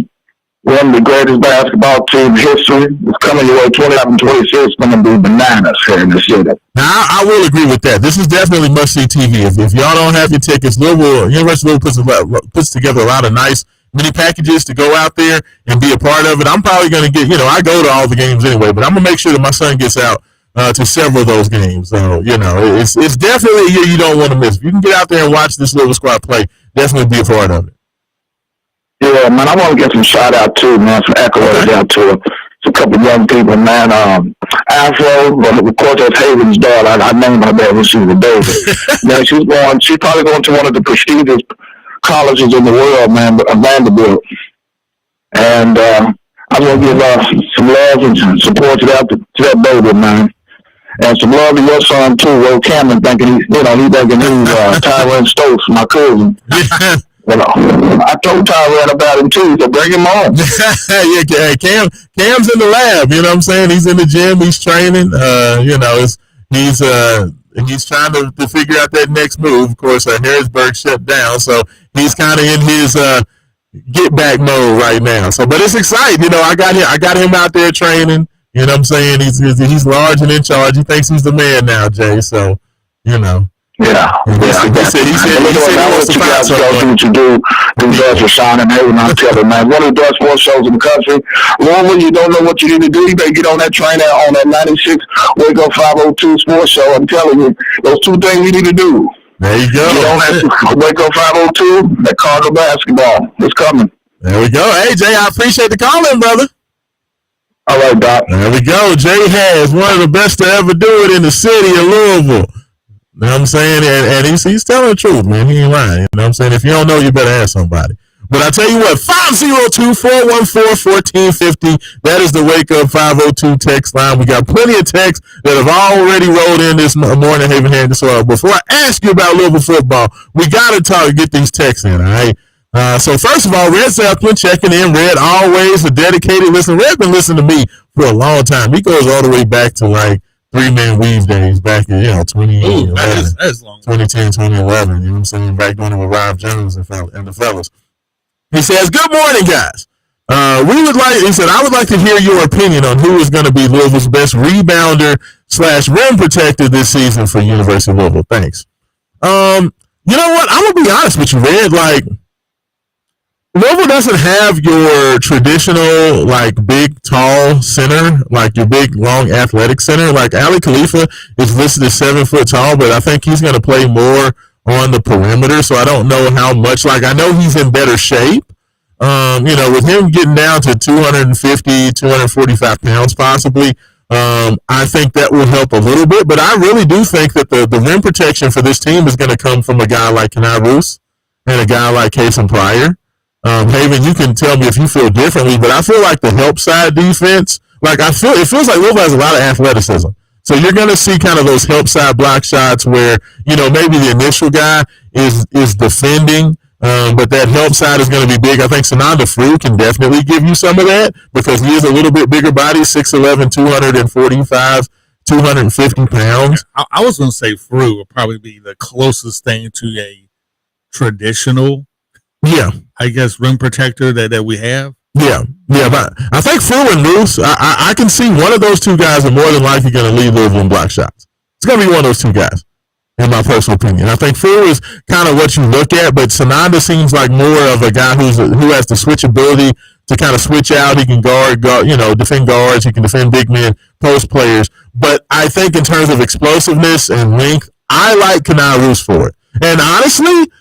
one of the greatest basketball teams in history. It's coming your way 27-26. It's going to be bananas here in the city. Now, I will agree with that. This is definitely must-see TV. If y'all don't have your tickets, University of Louisville puts together a lot of nice mini packages to go out there and be a part of it. I'm probably going to get, I go to all the games anyway, but I'm going to make sure that my son gets out to several of those games. So, it's definitely a year you don't want to miss. If you can get out there and watch this Louisville squad play, definitely be a part of it. Yeah, man, I want to get some shout out too, man, some accolades out to a couple of young people, man. Afro, but of course that's Haven's daughter. I named her that when she was a baby. Man, she's probably going to one of the prestigious colleges in the world, man, Vanderbilt. And I want to give some love and support to that baby, man. And some love to your son too, Will Cameron, thinking he's Tyrone Stokes, my cousin. I told Tyrone about him too, so bring him on. Yeah, Cam's in the lab. You know what I'm saying? He's in the gym. He's training. He's trying to figure out that next move. Of course, Harrisburg shut down, so he's kind of in his get back mode right now. So, but it's exciting. I got him out there training. You know what I'm saying? He's large and in charge. He thinks he's the man now, Jay. So, Yeah. He said he wants to find something. What you do does Raashaan and Haven. I'm telling, man, one of the best sports shows in the country. Louisville, you don't know what you need to do. You better get on that train on that 96 Wake Up 502 sports show. I'm telling you, those two things you need to do. There you go. Get on that Wake Up 502. That Cardinal basketball. It's coming. There we go. Hey, Jay, I appreciate the call in, brother. All right, Doc. There we go. Jay has one of the best to ever do it in the city of Louisville. You know what I'm saying? And he's telling the truth, man. He ain't lying. You know what I'm saying? If you don't know, you better ask somebody. But I tell you what, 502-414-1450. That is the Wake Up 502 text line. We got plenty of texts that have already rolled in this morning, Haven Harrington. So before I ask you about Louisville football, we got to get these texts in, all right? So first of all, Red Zeppelin checking in. Red always a dedicated listener. Red been listening to me for a long time. He goes all the way back to like 3-Man Weave days back in 2011, that's long. 2010, 2011. You know what I'm saying? Back doing it with Rob Jones and the fellas. He says, "Good morning, guys. I would like to hear your opinion on who is going to be Louisville's best rebounder / rim protector this season for University of Louisville. Thanks." You know what? I'm gonna be honest with you, Red. Like, Louisville doesn't have your traditional, like, big, tall center, like your big, long, athletic center. Like, Ali Khalifa is listed as 7 foot tall, but I think he's going to play more on the perimeter, so I don't know how much. Like, I know he's in better shape. With him getting down to 250, 245 pounds possibly, I think that will help a little bit. But I really do think that the rim protection for this team is going to come from a guy like Kenai Roos and a guy like Kason Pryor. Haven, you can tell me if you feel differently, but I feel like the help side defense, it feels like Louisville has a lot of athleticism. So you're going to see kind of those help side block shots where, maybe the initial guy is defending, but that help side is going to be big. I think Sananda Frew can definitely give you some of that because he is a little bit bigger body, 6'11", 245, 250 pounds. I was going to say Frew would probably be the closest thing to a traditional, I guess, rim protector that we have. Yeah, but I think Frew and Roos, I can see one of those two guys are more than likely going to lead Louisville in block shots. It's going to be one of those two guys, in my personal opinion. I think Frew is kind of what you look at, but Sananda seems like more of a guy who has the switchability to kind of switch out. He can guard, defend guards. He can defend big men, post players. But I think in terms of explosiveness and length, I like Kenai Roos for it. And honestly,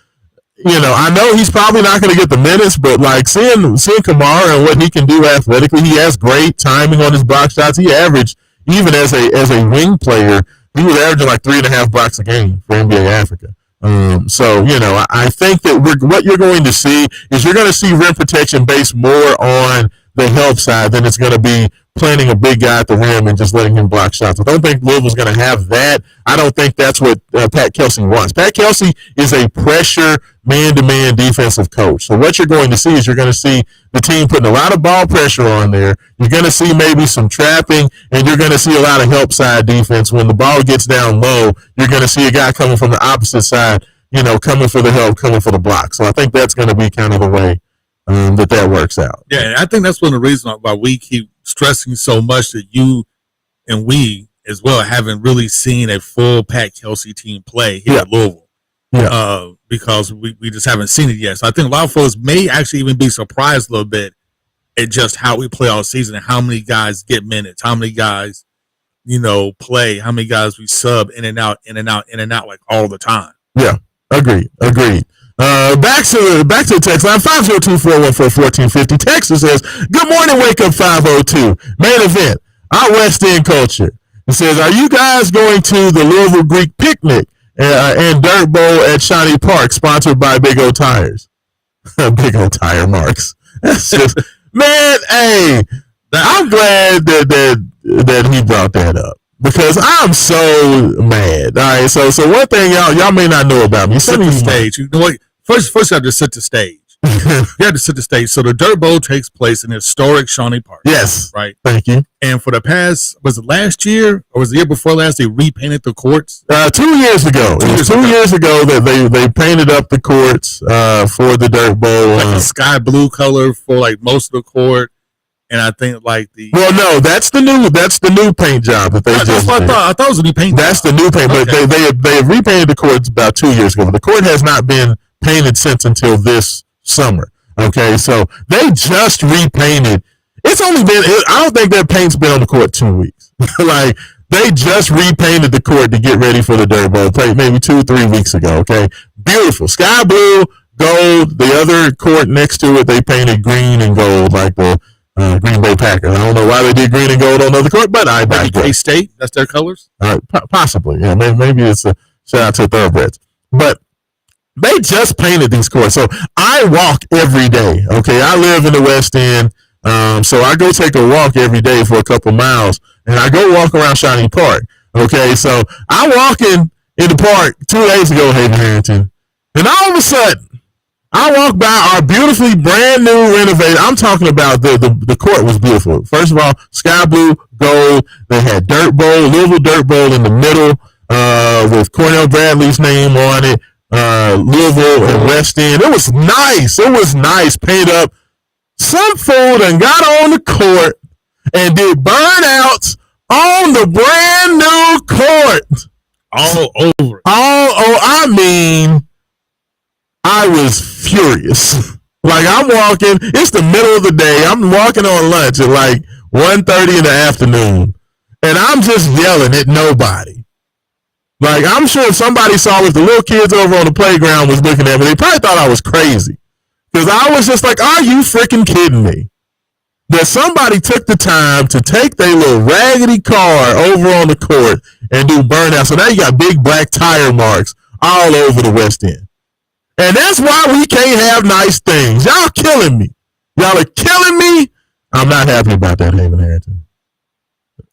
I know he's probably not going to get the minutes, but like seeing Kamara and what he can do athletically, he has great timing on his block shots. He averaged, even as a wing player, he was averaging like 3.5 blocks a game for NBA Africa. I think that what you're going to see is you're going to see rim protection based more on the help side than it's going to be planting a big guy at the rim and just letting him block shots. I don't think Louisville's going to have that. I don't think that's what Pat Kelsey wants. Pat Kelsey is a pressure man-to-man defensive coach. So what you're going to see is you're going to see the team putting a lot of ball pressure on there. You're going to see maybe some trapping, and you're going to see a lot of help side defense. When the ball gets down low, you're going to see a guy coming from the opposite side, coming for the help, coming for the block. So I think that's going to be kind of the way that works out. Yeah, and I think that's one of the reasons why we keep stressing so much that you and we as well haven't really seen a full Pat Kelsey team play here at Louisville. Yeah. Because we just haven't seen it yet. So I think a lot of folks may actually even be surprised a little bit at just how we play all season and how many guys get minutes, how many guys, play, how many guys we sub in and out like all the time. Yeah, agreed. Back to the text line, 502-414-1450. Texas says, good morning, wake up 502. Main event, our West End culture. It says, are you guys going to the Louisville Greek picnic and Dirt Bowl at Shawnee Park, sponsored by Big O Tires? Big O Tire Marks. That's just, man, hey, I'm glad that he brought that up. Because I'm so mad. All right, so one thing y'all may not know about me. Set the stage. You know what? First you have to set the stage. You have to set the stage. So the Dirt Bowl takes place in historic Shawnee Park. Yes. Right. Thank you. And for the past, was it last year or was it the year before last, they repainted the courts? 2 years ago. It was 2 years ago that they painted up the courts for the Dirt Bowl. Like the sky blue color for like most of the court. And I think like no, that's the new paint job that they just that's what did. I thought it was a new paint That's job. the new paint, but they have repainted the courts about 2 years ago. The court has not been painted since until this summer. Okay, so they just repainted. It's only been, I don't think that paint's been on the court 2 weeks. Like, they just repainted the court to get ready for the Dirt Bowl, maybe 2-3 weeks ago. Okay, beautiful, sky blue, gold. The other court next to it, they painted green and gold, like the Green Bay Packers. I don't know why they did green and gold on the other court, but I digress. K-State, that's their colors? Possibly, yeah. Maybe it's a shout out to Thoroughbreds. But they just painted these courts. So I walk every day, okay? I live in the West End, so I go take a walk every day for a couple miles, and I go walk around Shawnee Park, okay? So I'm walking in the park 2 days ago, Hayden Harrington, and all of a sudden, I walk by our beautifully brand new renovated. I'm talking about the court was beautiful. First of all, sky blue, gold. They had Dirt Bowl, Louisville Dirt Bowl in the middle, with Cornell Bradley's name on it. Louisville and West End. It was nice. Paid up. Some fool and got on the court and did burnouts on the brand new court. All over. I mean, I was furious. Like, I'm walking, it's the middle of the day. I'm walking on lunch at like 1:30 in the afternoon, and I'm just yelling at nobody. Like, I'm sure if somebody saw if the little kids over on the playground was looking at me, they probably thought I was crazy. Because I was just like, are you freaking kidding me? That somebody took the time to take their little raggedy car over on the court and do burnout. So now you got big black tire marks all over the West End. And that's why we can't have nice things. Y'all killing me. Y'all are killing me. I'm not happy about that, Haven Harrington.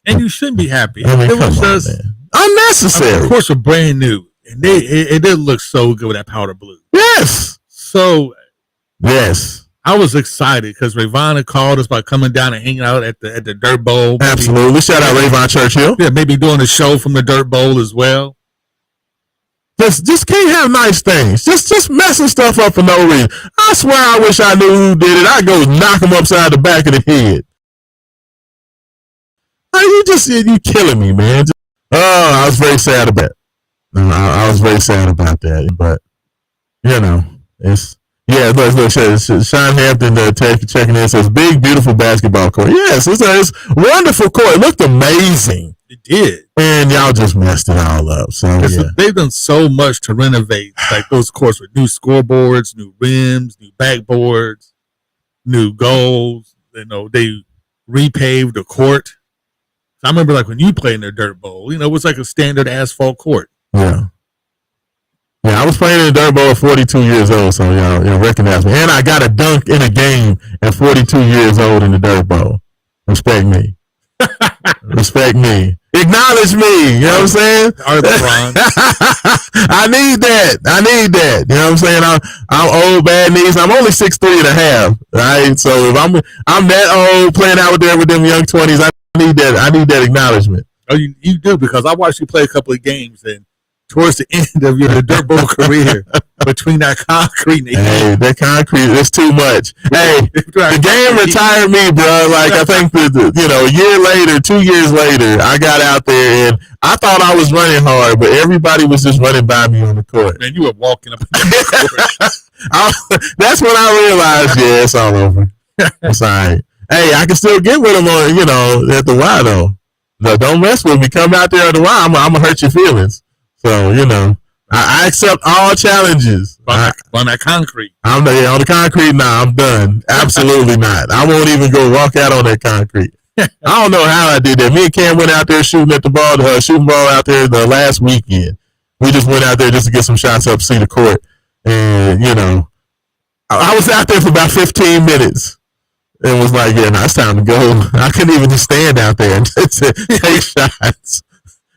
And you shouldn't be happy. I mean, it was just unnecessary. I mean, of course, we're brand new. And it did look so good with that powder blue. Yes. So, yes. I was excited because Rayvon had called us by coming down and hanging out at the Dirt Bowl. Absolutely. Shout out Rayvon Churchill. Yeah, maybe doing a show from the Dirt Bowl as well. Just can't have nice things. Just messing stuff up for no reason. I swear I wish I knew who did it. I'd go knock him upside the back of the head. You killing me, man. I was very sad about it. I was very sad about that. But, it's Yeah, look, Sean Hampton checking in says, big, beautiful basketball court. Yes, it's a wonderful court. It looked amazing. It did. And y'all just messed it all up. So, yeah. They've done so much to renovate like those courts with new scoreboards, new rims, new backboards, new goals. You know, they repaved the court. I remember like when you played in the dirt bowl, it was like a standard asphalt court. Yeah. Yeah, I was playing in the dirt bowl at 42 years old, so y'all recognize me. And I got a dunk in a game at 42 years old in the dirt bowl. Respect me. Respect me. Acknowledge me. You know what I'm saying? I need that. You know what I'm saying? I'm old, bad knees. I'm only 6'3" and a half. Right? So if I'm that old playing out there with them young 20s, I need that acknowledgement. Oh, you do, because I watched you play a couple of games, and towards the end of your dirt bowl career, between that concrete and that concrete is too much. Hey, the game retired me, bro. Like, I think a year later, 2 years later, I got out there and I thought I was running hard, but everybody was just running by me on the court. Man, you were walking up and down the court. That's when I realized, yeah, it's all over. It's all right. Hey, I can still get with them on, at the Y though. No, don't mess with me. Come out there at the Y. I'm gonna hurt your feelings. So, I accept all challenges. On that concrete. On the concrete, nah, I'm done. Absolutely not. I won't even go walk out on that concrete. I don't know how I did that. Me and Cam went out there shooting ball out there the last weekend. We just went out there just to get some shots up, see the court. And, I was out there for about 15 minutes. And was like, yeah, it's time to go. I couldn't even just stand out there and take shots.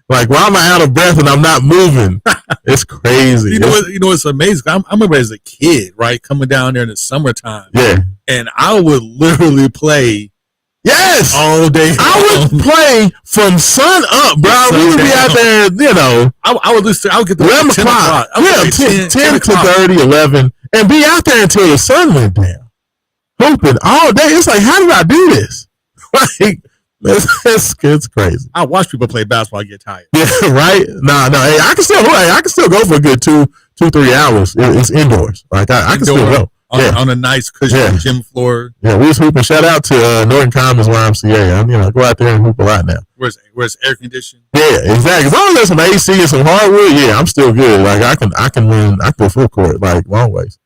Like, why am I out of breath and I'm not moving? It's crazy. It's amazing. I remember as a kid, right, coming down there in the summertime. Yeah. And I would literally play. Yes. All day. I would play from sun up, bro. We would be out there, I would get the 11 o'clock. Yeah, 10 to 30, 11. And be out there until the sun went down. Hooping all day. It's like, how did I do this? Like, it's crazy. I watch people play basketball. I get tired. Yeah, right. No. Hey, I can still go for a good 2-3 hours. It's indoors. Like I can still go. On a nice cushion gym floor. Yeah, we was hooping. Shout out to Norton Commons YMCA. I go out there and hoop a lot now. Where's air conditioning? Yeah, exactly. As long as there's some AC and some hardwood, yeah, I'm still good. Like I can run. I go full court like long ways.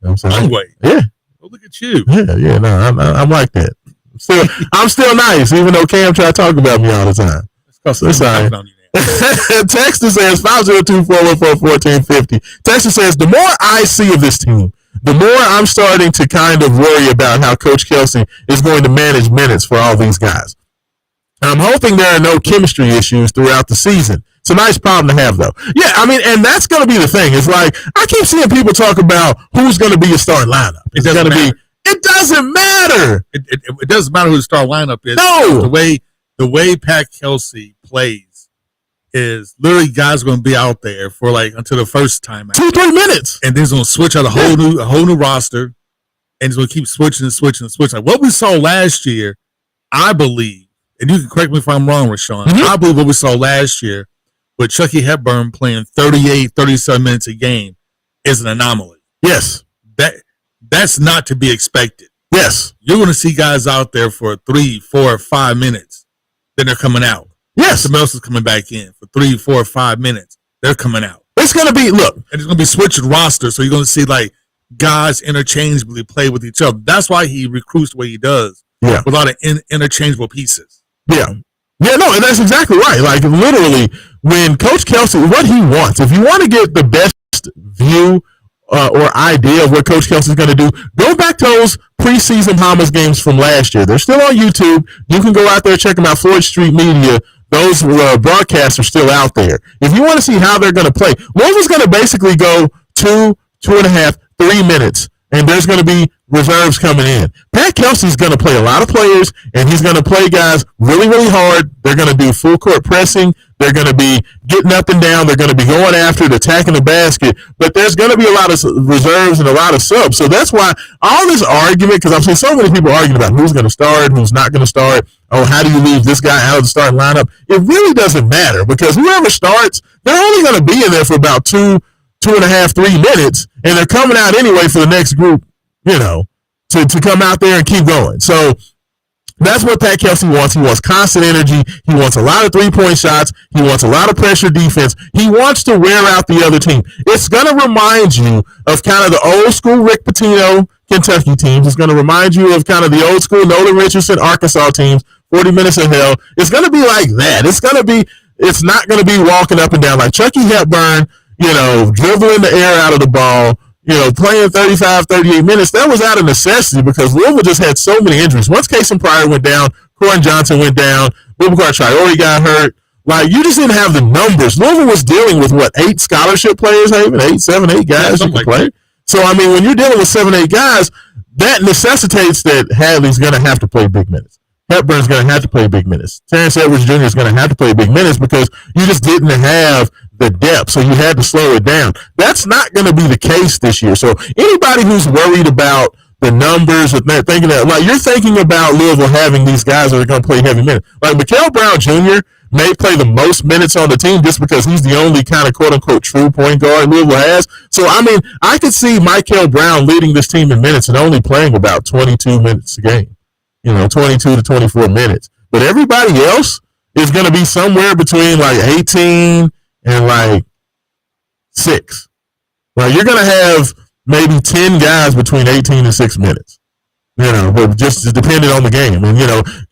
You know what I'm saying? Long way. Yeah. Oh, look at you. Yeah. No, I'm like that. I'm still nice, even though Cam try to talk about me all the time. It's all right. Texas says 502-414-1450. Texas says, the more I see of this team, the more I'm starting to kind of worry about how Coach Kelsey is going to manage minutes for all these guys. I'm hoping there are no chemistry issues throughout the season. It's a nice problem to have, though. Yeah, I mean, and that's going to be the thing. It's like, I keep seeing people talk about who's going to be a starting lineup. It doesn't matter. It doesn't matter who the star lineup is. No. The way Pat Kelsey plays is literally guys are going to be out there for like until the first time out. 2-3 minutes. And then he's going to switch out a whole new roster. And he's going to keep switching. Like what we saw last year, I believe, and you can correct me if I'm wrong, Raashaan, I believe what we saw last year with Chucky Hepburn playing 38, 37 minutes a game is an anomaly. Yes. That's not to be expected. Yes. You're going to see guys out there for 3, 4, 5 minutes. Then they're coming out. Yes. Somebody else is coming back in for 3, 4, 5 minutes. They're coming out. It's going to be, look. And it's going to be switching rosters. So you're going to see like guys interchangeably play with each other. That's why he recruits the way he does. Yeah. With a lot of interchangeable pieces. Yeah. Yeah, no, and that's exactly right. Like, literally, when Coach Kelsey, what he wants, if you want to get the best view or idea of what Coach Kelsey's going to do, go back to those preseason Bahamas games from last year. They're still on YouTube. You can go out there and check them out. Floyd Street Media. Those broadcasts are still out there. If you want to see how they're going to play, Moses is going to basically go 2.5, 3 minutes, and there's going to be reserves coming in. Pat Kelsey's going to play a lot of players, and he's going to play guys really, really hard. They're going to do full court pressing. They're going to be getting up and down. They're going to be going after it, attacking the basket. But there's going to be a lot of reserves and a lot of subs. So that's why all this argument, because I've seen so many people arguing about who's going to start, who's not going to start. Oh, how do you leave this guy out of the starting lineup? It really doesn't matter because whoever starts, they're only going to be in there for about two 2.5, 3 minutes, and they're coming out anyway for the next group, to come out there and keep going. So that's what Pat Kelsey wants. He wants constant energy. He wants a lot of three-point shots. He wants a lot of pressure defense. He wants to wear out the other team. It's going to remind you of kind of the old school Rick Pitino Kentucky teams. It's going to remind you of kind of the old school Nolan Richardson Arkansas teams, 40 Minutes of Hell. It's going to be like that. It's not going to be walking up and down like Chucky Hepburn, dribbling the air out of the ball, playing 35, 38 minutes. That was out of necessity because Louisville just had so many injuries. Once Kason Pryor went down, Corin Johnson went down, Boubacar Traore got hurt. Like, you just didn't have the numbers. Louisville was dealing with, 8 scholarship players, Haven? 7, 8 guys you can play. So, I mean, when you're dealing with 7, 8 guys, that necessitates that Hadley's going to have to play big minutes. Hepburn's going to have to play big minutes. Terrence Edwards Jr. is going to have to play big minutes because you just didn't have the depth, so you had to slow it down. That's not going to be the case this year. So anybody who's worried about the numbers, thinking that, like, you're thinking about Louisville having these guys that are going to play heavy minutes. Like, Mikael Brown Jr. may play the most minutes on the team just because he's the only kind of quote-unquote true point guard Louisville has. So, I mean, I could see Mikael Brown leading this team in minutes and only playing about 22 minutes a game. 22 to 24 minutes. But everybody else is going to be somewhere between, 18 and, 6. Like, you're going to have maybe 10 guys between 18 and 6 minutes. But just depending on the game. And,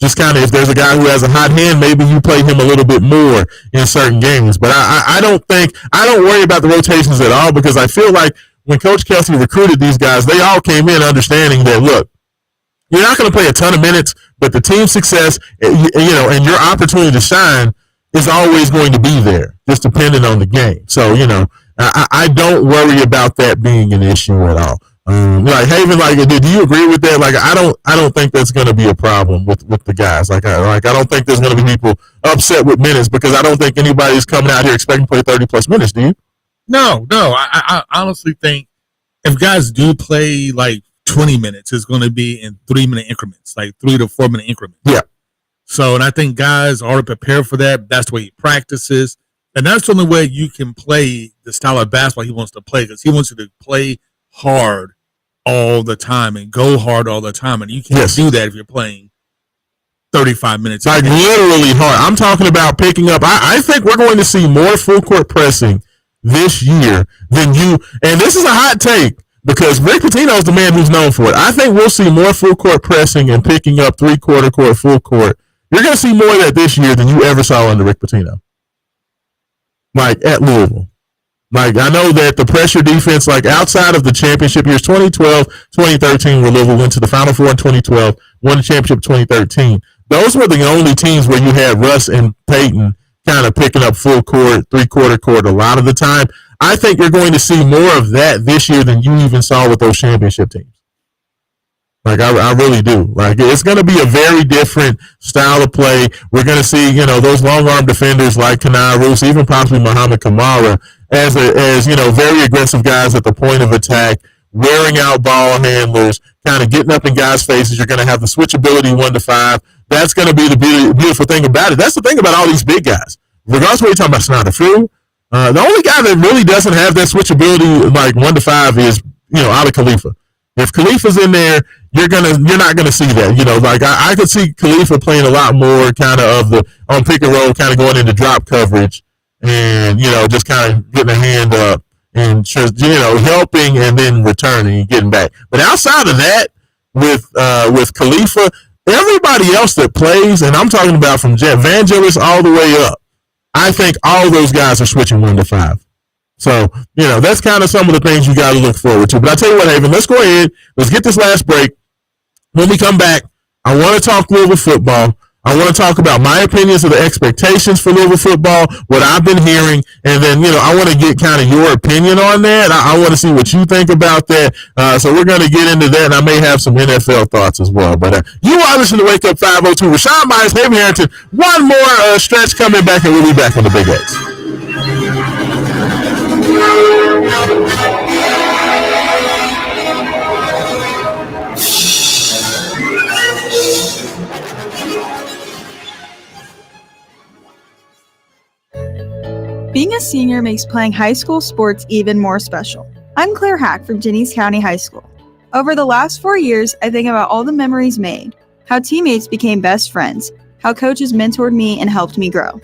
just kind of if there's a guy who has a hot hand, maybe you play him a little bit more in certain games. But I don't worry about the rotations at all because I feel like when Coach Kelsey recruited these guys, they all came in understanding that, look, you're not going to play a ton of minutes, but the team success, and your opportunity to shine is always going to be there, just depending on the game. So, I don't worry about that being an issue at all. Haven, do you agree with that? I don't think that's going to be a problem with the guys. I don't think there's going to be people upset with minutes because I don't think anybody's coming out here expecting to play 30 plus minutes. Do you? No. I honestly think if guys do play 20 minutes, it's going to be in 3-minute increments, 3 to 4 minute increments. Yeah. So, and I think guys are prepared for that. That's the way he practices. And that's the only way you can play the style of basketball he wants to play because he wants you to play hard all the time and go hard all the time. And you can't do that if you're playing 35 minutes. Literally hard. I'm talking about picking up. I think we're going to see more full court pressing this year than you. And this is a hot take because Rick Pitino is the man who's known for it. I think we'll see more full court pressing and picking up 3/4 court, full court. You're going to see more of that this year than you ever saw under Rick Pitino. At Louisville. I know that the pressure defense, outside of the championship years, 2012, 2013, where Louisville went to the Final Four in 2012, won the championship in 2013. Those were the only teams where you had Russ and Peyton kind of picking up full court, 3/4 court a lot of the time. I think you're going to see more of that this year than you even saw with those championship teams. I really do. It's going to be a very different style of play. We're going to see, those long arm defenders like Kanai Roos, even possibly Muhammad Kamara, as very aggressive guys at the point of attack, wearing out ball handlers, kind of getting up in guys' faces. You're going to have the switchability 1 to 5. That's going to be the beautiful thing about it. That's the thing about all these big guys. Regardless of what you're talking about, Snyder Frew, the only guy that really doesn't have that switchability 1 to 5 is, Ali Khalifa. If Khalifa's in there, you're not gonna see that. I could see Khalifa playing a lot more kind of the on pick and roll, kind of going into drop coverage, and just kind of getting a hand up and just helping and then returning and getting back. But outside of that, with Khalifa, everybody else that plays, and I'm talking about from Vangelis all the way up, I think all those guys are switching 1 to 5. So, that's kind of some of the things you got to look forward to. But I tell you what, Haven, let's go ahead. Let's get this last break. When we come back, I want to talk Louisville football. I want to talk about my opinions of the expectations for Louisville football, what I've been hearing, and then, I want to get kind of your opinion on that. I want to see what you think about that. So we're going to get into that, and I may have some NFL thoughts as well. But you are listening to Wake Up 502. Raashaan Myers, Haven Harrington. One more stretch coming back, and we'll be back on the Big X. Being a senior makes playing high school sports even more special. I'm Claire Hack from Jennings County High School. Over the last 4 years, I think about all the memories made, how teammates became best friends, how coaches mentored me and helped me grow.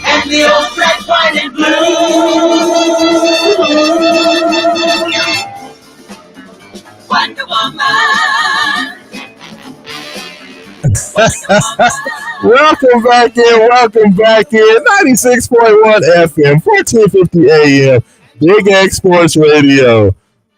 And the old red, white, and blue. Wonder Woman. Welcome back in. 96.1 FM, 1450 AM, Big X Sports Radio.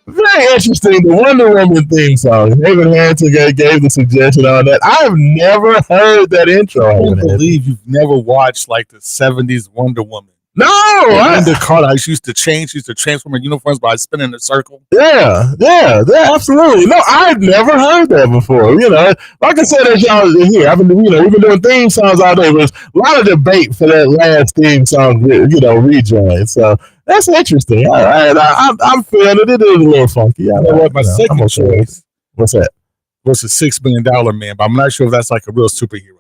Very interesting. The Wonder Woman theme song. Haven Harrington gave the suggestion on that. I have never heard that intro. I can't believe you've never watched like the 70s Wonder Woman. No, Linda Carter. She used to transform her uniforms by spinning a circle. Yeah, absolutely. No, I've never heard that before. You know, like I said, as y'all here, we've been doing theme songs all day. There's a lot of debate for that last theme song, rejoin. So that's interesting. All right, I'm feeling it. It is a little funky. You know what? My second choice. What's that? Was the $6 Million Man, but I'm not sure if that's like a real superhero.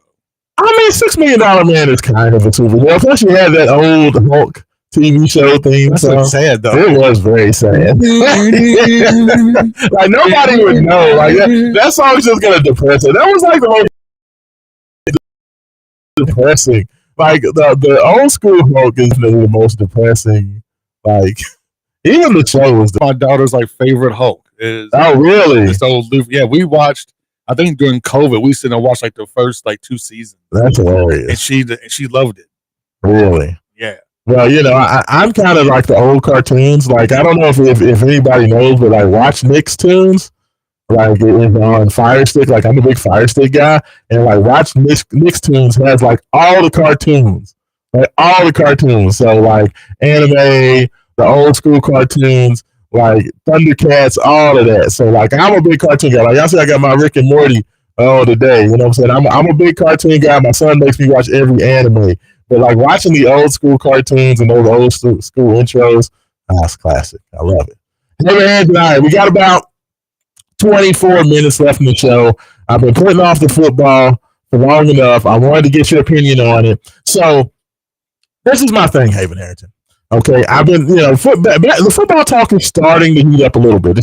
I mean, $6 Million Man is kind of a superhero. Plus, you had that old Hulk TV show theme. That's so sad, though. It was very sad. Like, nobody would know. Like, that song's just going to depress it. That was like the most depressing. Like, the old school Hulk is the most depressing. Like, even the show was. My daughter's like favorite Hulk is. Oh, really? So, yeah, we watched. I think during COVID, we sit and watched like the first like 2 seasons. That's hilarious. And she loved it. Really? Yeah. Well, I'm kind of like the old cartoons. Like, I don't know if anybody knows, but like watch Nick's Tunes. Like, it's on Fire Stick. Like, I'm a big Fire Stick guy. And like watch Nick's Tunes has like all the cartoons. Like all the cartoons. So like anime, the old school cartoons, like Thundercats, all of that. So like I'm a big cartoon guy. Like I said, I got my Rick and Morty today. You know what I'm saying? I'm a big cartoon guy. My son makes me watch every anime. But like watching the old school cartoons and those old school intros, that's classic. I love it. Hey, man, we got about 24 minutes left in the show. I've been putting off the football for long enough. I wanted to get your opinion on it. So this is my thing, Haven Harrington. Okay, I've been, the football talk is starting to heat up a little bit.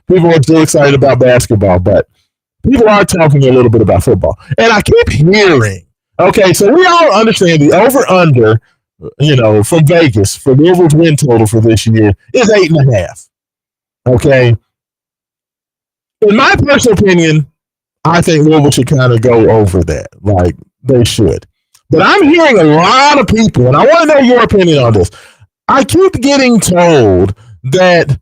People are still excited about basketball, but people are talking a little bit about football. And I keep hearing, okay, so we all understand the over-under, from Vegas for Louisville's win total for this year is 8.5. Okay. In my personal opinion, I think Louisville should kind of go over that. Like, they should. But I'm hearing a lot of people, and I want to know your opinion on this. I keep getting told that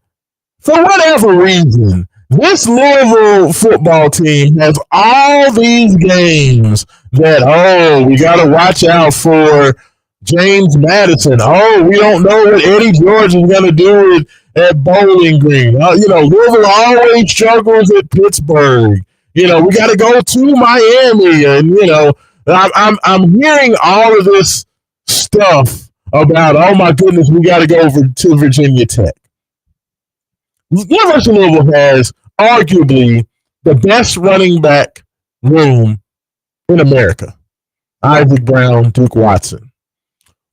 for whatever reason, this Louisville football team has all these games that, we got to watch out for James Madison. We don't know what Eddie George is going to do at Bowling Green. Louisville always struggles at Pittsburgh. We got to go to Miami. And, I'm hearing all of this stuff about, oh my goodness, we got to go over to Virginia Tech. University of Louisville has arguably the best running back room in America. Isaac Brown, Duke Watson.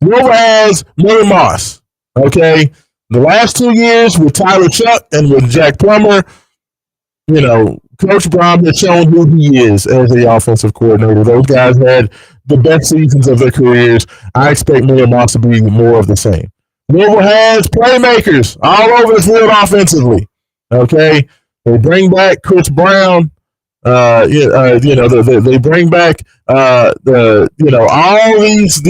Louisville has Murray Moss. Okay, the last 2 years with Tyler Chuck and with Jack Plummer, Coach Brown has shown who he is as the offensive coordinator. Those guys had the best seasons of their careers. I expect Murray Moss to be more of the same. Louisville has playmakers all over the field offensively. Okay, they bring back Chris Brown. They bring back all these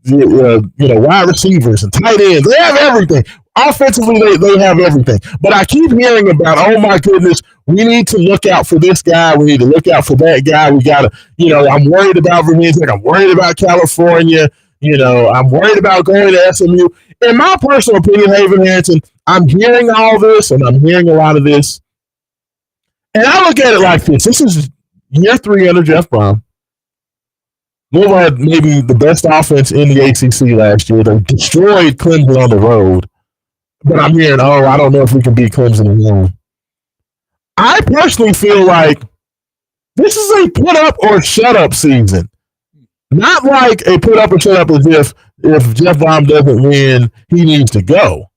wide receivers and tight ends. They have everything. Offensively, they have everything. But I keep hearing about, oh my goodness, we need to look out for this guy. We need to look out for that guy. We got to, I'm worried about Virginia Tech. I'm worried about California. I'm worried about going to SMU. In my personal opinion, Haven Harrington, I'm hearing all this, and I'm hearing a lot of this. And I look at it like this. This is year 3 under Jeff Brown. Louisville had maybe the best offense in the ACC last year. They destroyed Clemson on the road. But I'm hearing, I don't know if we can beat Clemson at home. I personally feel like this is a put up or shut up season. Not like a put up or shut up as if Jeff Brown doesn't win, he needs to go.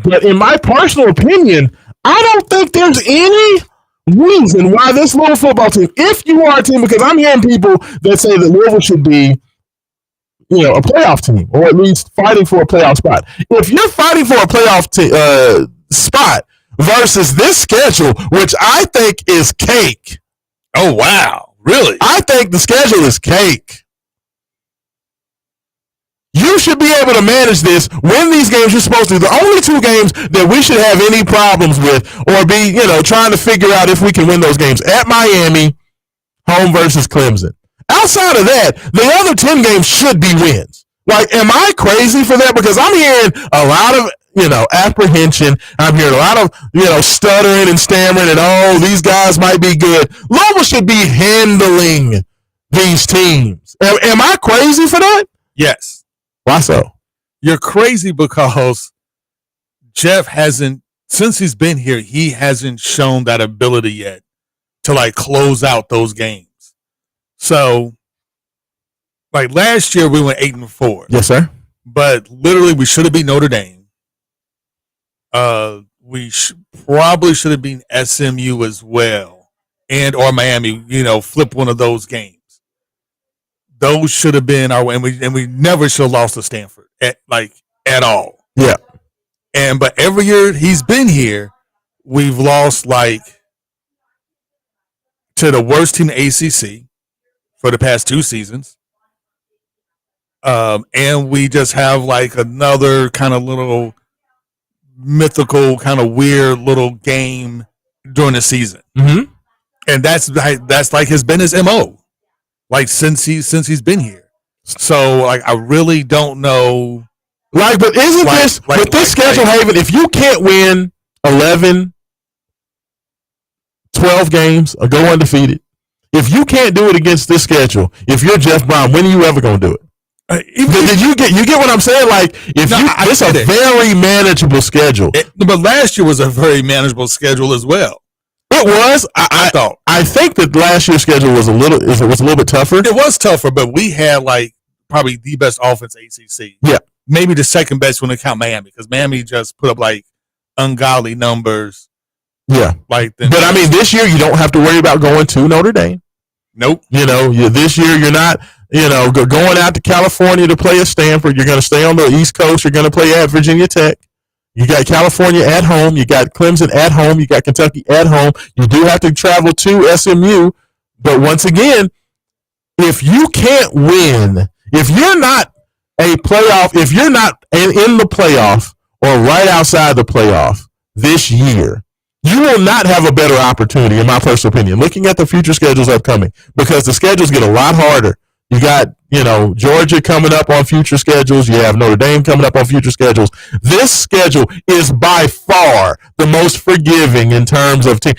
But in my personal opinion, I don't think there's any reason why this Louisville football team, if you are a team, because I'm hearing people that say that Louisville should be, a playoff team, or at least fighting for a playoff spot. If you're fighting for a playoff spot versus this schedule, which I think is cake. Oh, wow. Really? I think the schedule is cake. You should be able to manage this, win these games you're supposed to. The only two games that we should have any problems with or be, trying to figure out if we can win those games at Miami, home versus Clemson. Outside of that, the other 10 games should be wins. Like, am I crazy for that? Because I'm hearing a lot of, apprehension. I'm hearing a lot of, stuttering and stammering and, these guys might be good. Louisville should be handling these teams. Am I crazy for that? Yes. Why so? You're crazy because Jeff hasn't, since he's been here, he hasn't shown that ability yet to like close out those games. So, like last year, we went 8-4. Yes, sir. But literally, we should have beat Notre Dame. We probably should have beaten SMU as well, and or Miami. Flip one of those games. Those should have been our way, and we never should have lost to Stanford at all. Yeah. But every year he's been here, we've lost to the worst team in the ACC for the past 2 seasons. And we just have another kind of little mythical, kind of weird little game during the season. Mm-hmm. And that's has been his MO. Since he's been here. So I really don't know. But isn't this schedule, Haven, if you can't win 11, 12 games or go undefeated, if you can't do it against this schedule, if you're Jeff Brown, when are you ever going to do it? Did you get what I'm saying? It's a very manageable schedule. But last year was a very manageable schedule as well. It was. I thought. I think that last year's schedule was a little bit tougher. It was tougher, but we had probably the best offense ACC. Yeah, maybe the second best when they count Miami, because Miami just put up ungodly numbers. Yeah, but I mean, this year you don't have to worry about going to Notre Dame. Nope. This year you're not. Going out to California to play at Stanford. You're going to stay on the East Coast. You're going to play at Virginia Tech. You got California at home. You got Clemson at home. You got Kentucky at home. You do have to travel to SMU. But once again, if you can't win, if you're not a playoff, if you're not in the playoff or right outside the playoff this year, you will not have a better opportunity, in my personal opinion, looking at the future schedules upcoming, because the schedules get a lot harder. You got, Georgia coming up on future schedules. You have Notre Dame coming up on future schedules. This schedule is by far the most forgiving in terms of team.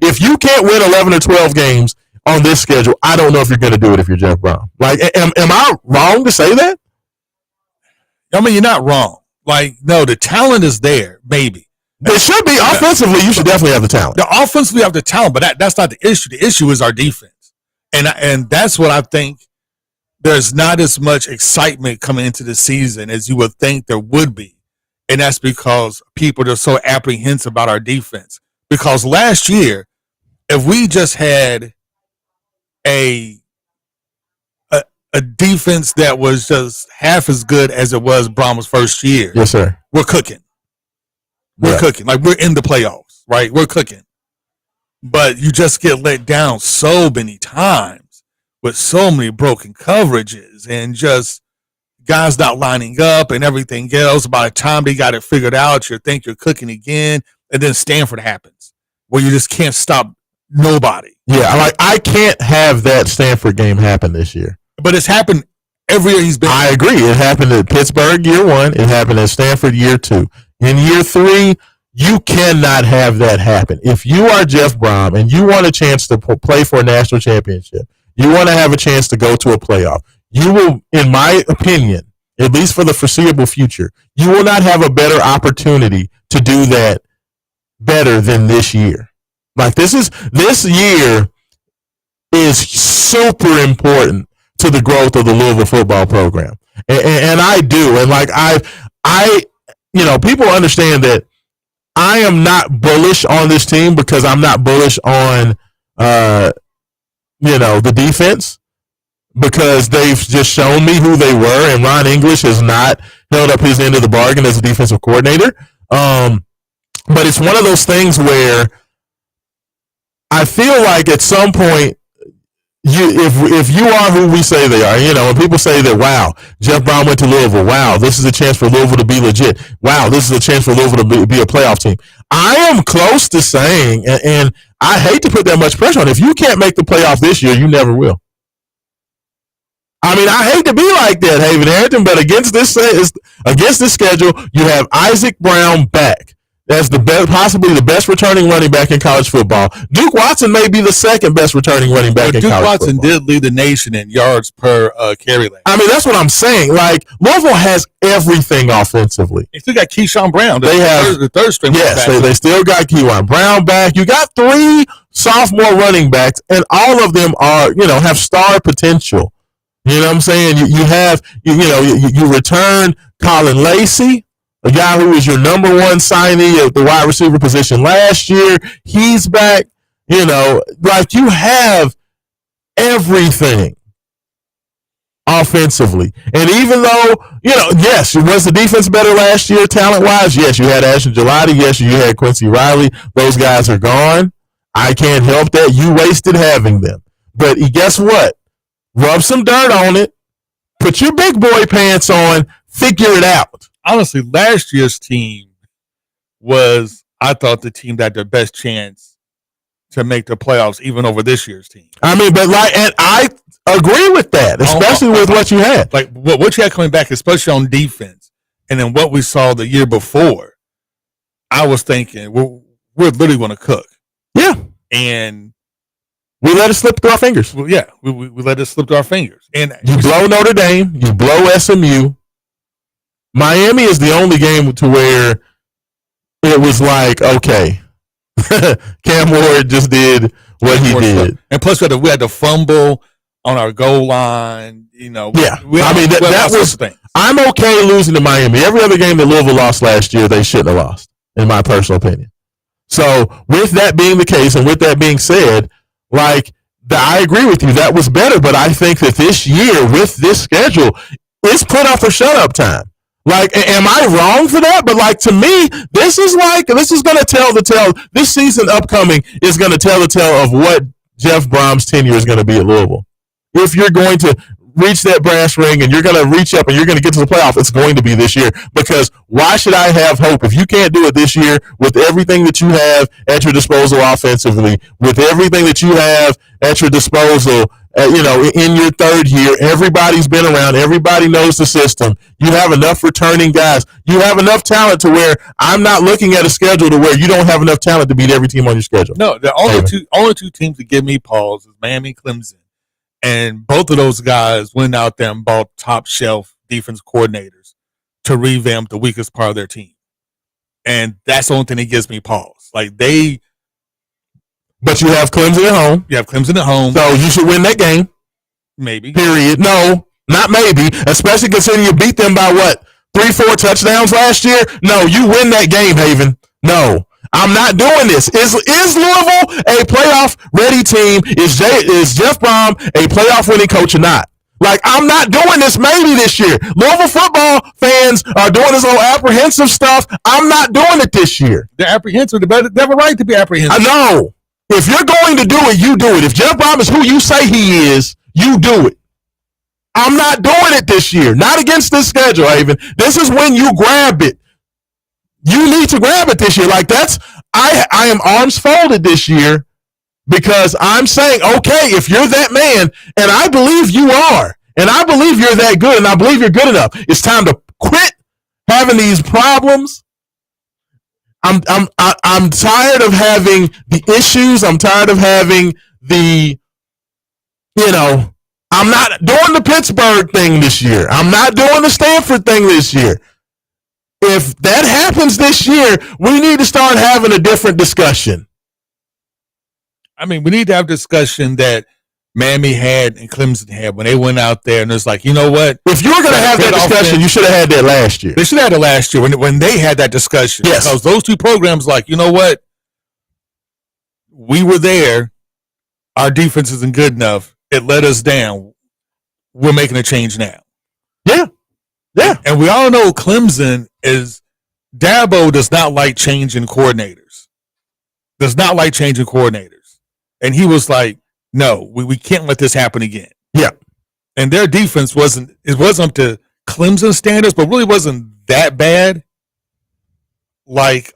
If you can't win 11 or 12 games on this schedule, I don't know if you're going to do it if you're Jeff Brown. Am I wrong to say that? I mean, you're not wrong. No, the talent is there, maybe. It should be. Offensively, you should definitely have the talent. The offensively have the talent, but that's not the issue. The issue is our defense. And that's what I think. There's not as much excitement coming into the season as you would think there would be. And that's because people are so apprehensive about our defense. Because last year, if we just had a defense that was just half as good as it was Brahma's first year, yes, sir, we're cooking. We're cooking. We're in the playoffs, right? We're cooking. But you just get let down so many times with so many broken coverages and just guys not lining up and everything else. By the time they got it figured out, you think you're cooking again, and then Stanford happens where you just can't stop nobody. Yeah, I can't have that Stanford game happen this year. But it's happened every year he's been. I agree. It happened at Pittsburgh year 1. It happened at Stanford year 2. In year 3, you cannot have that happen. If you are Jeff Brown and you want a chance to play for a national championship, you want to have a chance to go to a playoff, you will, in my opinion, at least for the foreseeable future, you will not have a better opportunity to do that better than this year. This year is super important to the growth of the Louisville football program. And I do. And people understand that I am not bullish on this team because I'm not bullish on, the defense, because they've just shown me who they were, and Ron English has not held up his end of the bargain as a defensive coordinator. But it's one of those things where I feel like at some point if you are who we say they are, when people say that, wow, Jeff Brown went to Louisville, wow, this is a chance for Louisville to be legit, wow, this is a chance for Louisville to be a playoff team. I am close to saying, and I hate to put that much pressure on, if you can't make the playoff this year, you never will. I mean, I hate to be like that, Haven Harrington, but against this schedule, you have Isaac Brown back. That's possibly the best returning running back in college football. Duke Watson may be the second best returning running back in college football. Duke Watson did lead the nation in yards per carry lane. I mean, that's what I'm saying. Like, Louisville has everything offensively. They still got Keyshawn Brown. They have the third string. Yes, they still got Keyshawn Brown back. You got 3 sophomore running backs, and all of them are, have star potential. You know what I'm saying? You return Colin Lacey, a guy who was your number 1 signee at the wide receiver position last year. He's back. Like, you have everything offensively. And even though, yes, was the defense better last year talent-wise? Yes, you had Ashton Gelati. Yes, you had Quincy Riley. Those guys are gone. I can't help that. You wasted having them. But guess what? Rub some dirt on it. Put your big boy pants on. Figure it out. Honestly, last year's team was, I thought, the team that had the best chance to make the playoffs, even over this year's team. I mean, and I agree with that, especially with what you had. Like, what you had coming back, especially on defense, and then what we saw the year before, I was thinking, we're literally going to cook. Yeah. And we let it slip through our fingers. Well, yeah, we let it slip through our fingers. And you blow Notre Dame, you blow SMU. Miami is the only game to where it was like, okay, Cam Ward just did what he did. And plus, we had to fumble on our goal line. Yeah, that was. I'm okay losing to Miami. Every other game that Louisville lost last year, they shouldn't have lost, in my personal opinion. So, with that being the case, and with that being said, I agree with you. That was better, but I think that this year, with this schedule, it's put up for shut-up time. Am I wrong for that? But to me, this is going to tell the tale. This season upcoming is going to tell the tale of what Jeff Brom's tenure is going to be at Louisville. If you're going to reach that brass ring and you're going to reach up and you're going to get to the playoff, it's going to be this year. Because why should I have hope if you can't do it this year with everything that you have at your disposal offensively, with everything that you have at your disposal, in your third year? Everybody's been around. Everybody knows the system. You have enough returning guys. You have enough talent to where I'm not looking at a schedule to where you don't have enough talent to beat every team on your schedule. No, the only two teams that give me pause is Miami and Clemson. And both of those guys went out there and bought top shelf defense coordinators to revamp the weakest part of their team. And that's the only thing that gives me pause. But you have Clemson at home. You have Clemson at home. So you should win that game. Maybe. Period. No, not maybe. Especially considering you beat them by 3-4 touchdowns last year? No, you win that game, Haven. No. I'm not doing this. Is Louisville a playoff-ready team? Is Jeff Brom a playoff-winning coach or not? I'm not doing this maybe this year. Louisville football fans are doing this little apprehensive stuff. I'm not doing it this year. They're apprehensive. They have a right to be apprehensive. I know. If you're going to do it, you do it. If Jeff Brom is who you say he is, you do it. I'm not doing it this year. Not against this schedule, Haven. This is when you grab it. You need to grab it this year. I am arms folded this year because I'm saying, okay, if you're that man, and I believe you are, and I believe you're that good, and I believe you're good enough, it's time to quit having these problems. I'm tired of having the issues. I'm tired of having I'm not doing the Pittsburgh thing this year. I'm not doing the Stanford thing this year. If that happens this year, we need to start having a different discussion. I mean, we need to have a discussion that Miami had and Clemson had when they went out there, and it's you know what? If you were going to have that discussion, you should have had that last year. They should have had it last year when they had that discussion. Yes. Because those two programs, you know what? We were there. Our defense isn't good enough. It let us down. We're making a change now. Yeah. Yeah. And we all know Clemson is Dabo does not like changing coordinators. Does not like changing coordinators. And he was like, no, we can't let this happen again. Yeah. And their defense wasn't up to Clemson standards, but really wasn't that bad. Like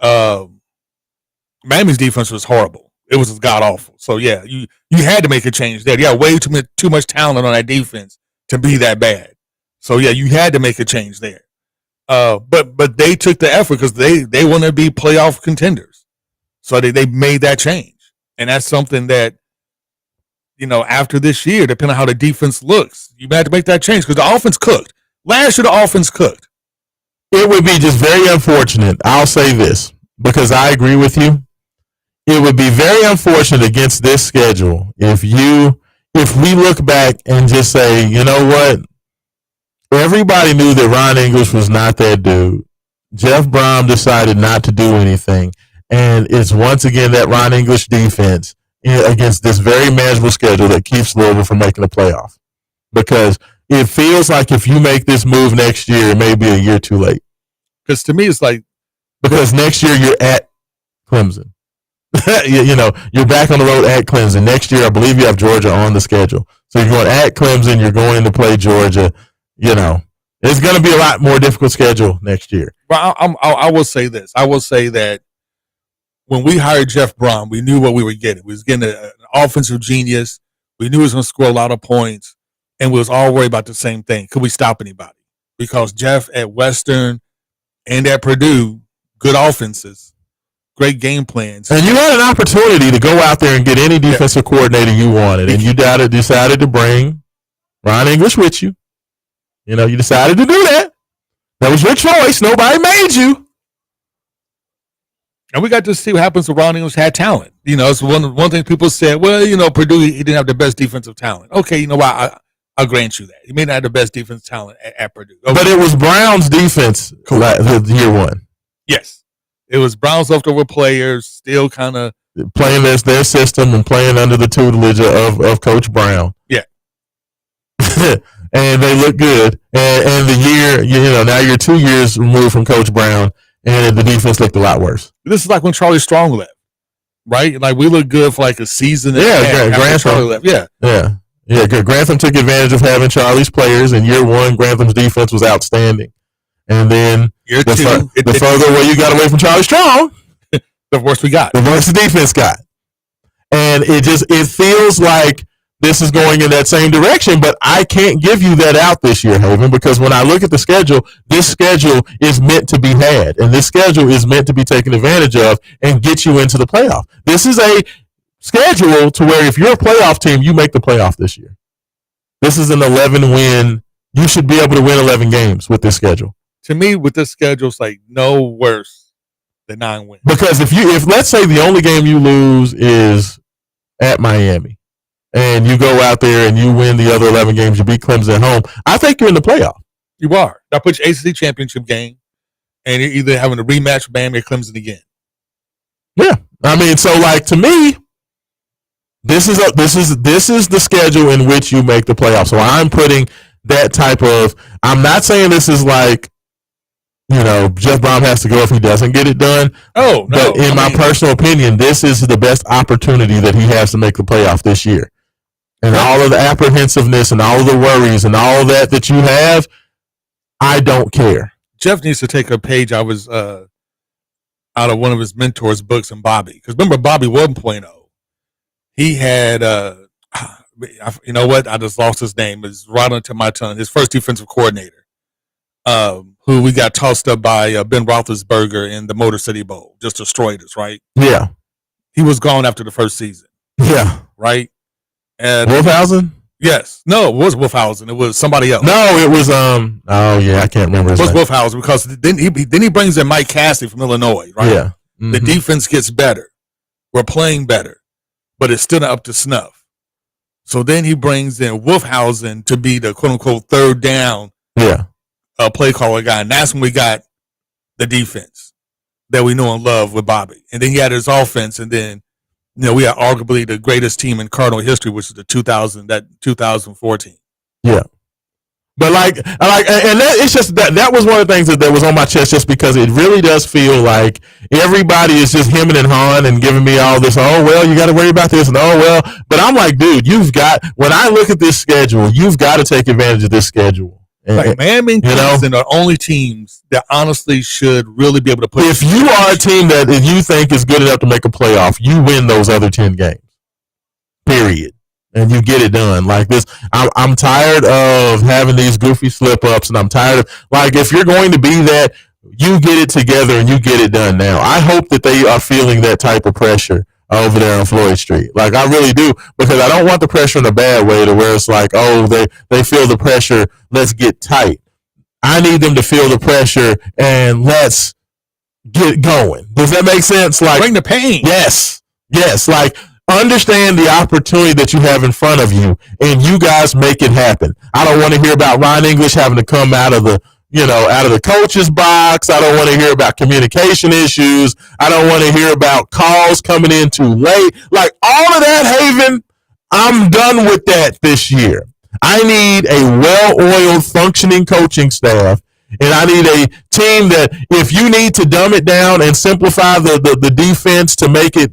Miami's defense was horrible. It was god awful. So yeah, you had to make a change there. Yeah, way too much talent on that defense to be that bad. So yeah, you had to make a change there. But they took the effort because they want to be playoff contenders. So they made that change. And that's something that, after this year, depending on how the defense looks, you had to make that change because the offense cooked. Last year, the offense cooked. It would be just very unfortunate. I'll say this because I agree with you. It would be very unfortunate against this schedule if we look back and just say, you know what? Everybody knew that Ron English was not that dude. Jeff Brom decided not to do anything. And it's once again that Ron English defense against this very manageable schedule that keeps Louisville from making the playoff. Because it feels like if you make this move next year, it may be a year too late. Because to me, it's like... Because next year you're at Clemson. You're back on the road at Clemson. Next year, I believe you have Georgia on the schedule. So you're going at Clemson, you're going to play Georgia. It's going to be a lot more difficult schedule next year. Well, I will say this. I will say that when we hired Jeff Brom, we knew what we were getting. We was getting an offensive genius. We knew he was going to score a lot of points, and we was all worried about the same thing. Could we stop anybody? Because Jeff at Western and at Purdue, good offenses, great game plans. And you had an opportunity to go out there and get any defensive coordinator you wanted, and you decided to bring Ron English with you. You decided to do that. That was your choice. Nobody made you. And we got to see what happens when Ron English had talent. It's one thing people said, well, Purdue, he didn't have the best defensive talent. Okay, you know what? I'll grant you that. He may not have the best defensive talent at Purdue. Okay. But it was Brown's defense year one. Yes. It was Brown's leftover players still kind of playing their system and playing under the tutelage of Coach Brown. Yeah. And they look good. And the year, now you're 2 years removed from Coach Brown, and the defense looked a lot worse. This is like when Charlie Strong left, right? Like we looked good for like a season. Grantham left. Yeah. Grantham took advantage of having Charlie's players. In year one, Grantham's defense was outstanding. And then year two, the further away you got away from Charlie Strong, the worse we got. The worse the defense got. And it feels like this is going in that same direction, but I can't give you that out this year, Haven, because when I look at the schedule, this schedule is meant to be had, and this schedule is meant to be taken advantage of and get you into the playoff. This is a schedule to where if you're a playoff team, you make the playoff this year. This is an 11-win. You should be able to win 11 games with this schedule. To me, with this schedule, it's like no worse than 9 wins. Because if let's say the only game you lose is at Miami, and you go out there and you win the other 11 games, you beat Clemson at home, I think you're in the playoff. You are. That puts your ACC championship game, and you're either having a rematch with Miami or Clemson again. Yeah. I mean, so like to me, this is the schedule in which you make the playoff. So I'm putting that type of, I'm not saying this is like, Jeff Brom has to go if he doesn't get it done. Oh, no. But in my personal opinion, this is the best opportunity that he has to make the playoff this year. And all of the apprehensiveness and all of the worries and all of that you have, I don't care. Jeff needs to take a page out of one of his mentors' books and Bobby. Because remember, Bobby 1.0, he had, you know what? I just lost his name. It's right onto my tongue. His first defensive coordinator, who we got tossed up by Ben Roethlisberger in the Motor City Bowl. Just destroyed us, right? Yeah. He was gone after the first season. Yeah. Right? And Wolfhausen? Yes. No, it was Wolfhausen. It was somebody else. No, it was I can't remember his name. It was Wolfhausen because then he brings in Mike Cassidy from Illinois, right? Yeah. Mm-hmm. The defense gets better. We're playing better, but it's still not up to snuff. So then he brings in Wolfhausen to be the quote unquote third down play caller guy. And that's when we got the defense that we know and love with Bobby. And then he had his offense, and then we had arguably the greatest team in Cardinal history, which is the 2014. Yeah. But and it's just that was one of the things that was on my chest, just because it really does feel like everybody is just hemming and hawing and giving me all this. Oh well, you got to worry about this, and oh well. But I'm like, dude, when I look at this schedule, you've got to take advantage of this schedule. Like Miami and Clemson are only teams that honestly should really be able to put. If you are a team that you think is good enough to make a playoff, you win those other 10 games. Period. And you get it done like this. I'm tired of having these goofy slip ups, and I'm tired of, like, if you're going to be that, you get it together and you get it done now. I hope that they are feeling that type of pressure over there on Floyd Street. Like, I really do, because I don't want the pressure in a bad way to where it's like, oh, they feel the pressure, let's get tight. I need them to feel the pressure and let's get going. Does that make sense? Like, bring the pain. Yes. Like, understand the opportunity that you have in front of you, and you guys make it happen. I don't want to hear about Ron English having to come out of the coach's box. I don't want to hear about communication issues. I don't want to hear about calls coming in too late. Like, all of that, Haven, I'm done with that this year. I need a well-oiled, functioning coaching staff, and I need a team that, if you need to dumb it down and simplify the defense to make it,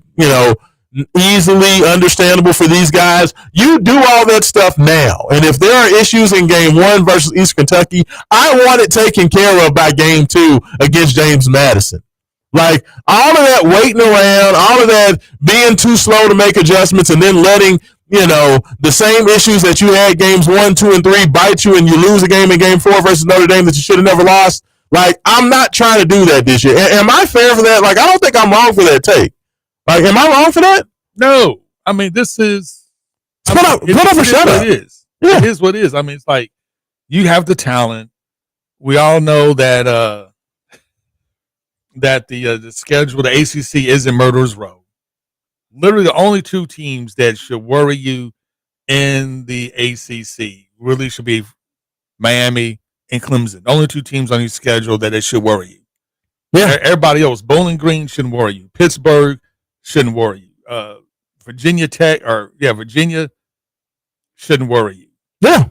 easily understandable for these guys, you do all that stuff now. And if there are issues in game 1 versus East Kentucky, I want it taken care of by game 2 against James Madison. Like, all of that waiting around, all of that being too slow to make adjustments, and then letting, the same issues that you had games 1, 2, and 3 bite you, and you lose a game in game 4 versus Notre Dame that you should have never lost. Like, I'm not trying to do that this year. Am I fair for that? Like, I don't think I'm wrong for that take. Like, am I wrong for that? No. I mean, this is... Put up or shut up. It is. Yeah. It is what it is. I mean, it's like, you have the talent. We all know that the schedule, the ACC, is in murderer's row. Literally, the only 2 teams that should worry you in the ACC really should be Miami and Clemson. The only 2 teams on your schedule that it should worry you. Yeah. Everybody else, Bowling Green shouldn't worry you. Pittsburgh shouldn't worry you. Virginia shouldn't worry you. Yeah.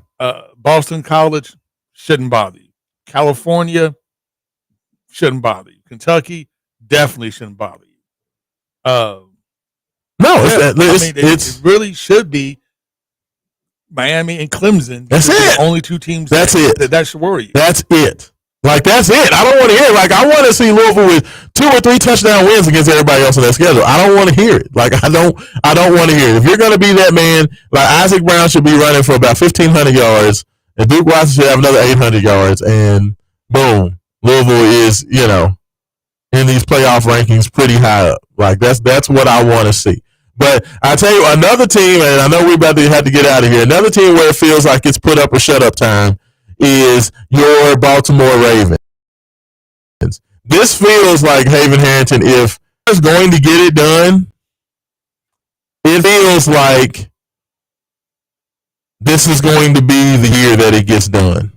Boston College shouldn't bother you. California shouldn't bother you. Kentucky definitely shouldn't bother you. It really should be Miami and Clemson. That's it. The only 2 teams that should worry you. That's it. Like, that's it. I don't want to hear it. Like, I want to see Louisville with 2 or 3 touchdown wins against everybody else on that schedule. I don't want to hear it. Like, I don't want to hear it. If you're going to be that man, like, Isaac Brown should be running for about 1,500 yards, and Duke Watson should have another 800 yards, and boom, Louisville is, in these playoff rankings pretty high up. Like, that's what I want to see. But I tell you, another team, and I know we're about to have to get out of here, another team where it feels like it's put up or shut up time is your Baltimore Ravens. This feels like, Haven Harrington, if it's going to get it done, it feels like this is going to be the year that it gets done.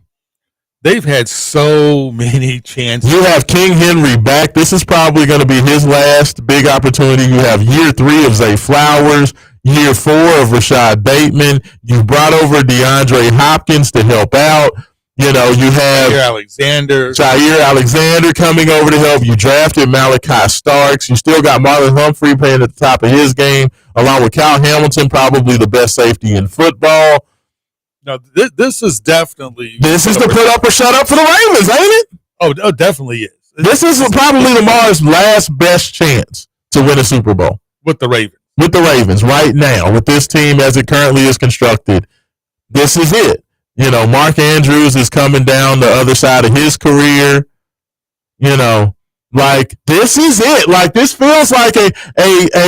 They've had so many chances. You have King Henry back. This is probably going to be his last big opportunity. You have year 3 of Zay Flowers, year 4 of Rashad Bateman. You brought over DeAndre Hopkins to help out. You have Jair Alexander coming over to help. You drafted Malachi Starks. You still got Marlon Humphrey playing at the top of his game, along with Cal Hamilton, probably the best safety in football. No, this is definitely... This is the put up or shut up for the Ravens, ain't it? Oh, definitely is. This is probably Lamar's last best chance to win a Super Bowl. With the Ravens. With the Ravens right now, with this team as it currently is constructed. This is it. Mark Andrews is coming down the other side of his career. Like, this is it. Like, this feels like a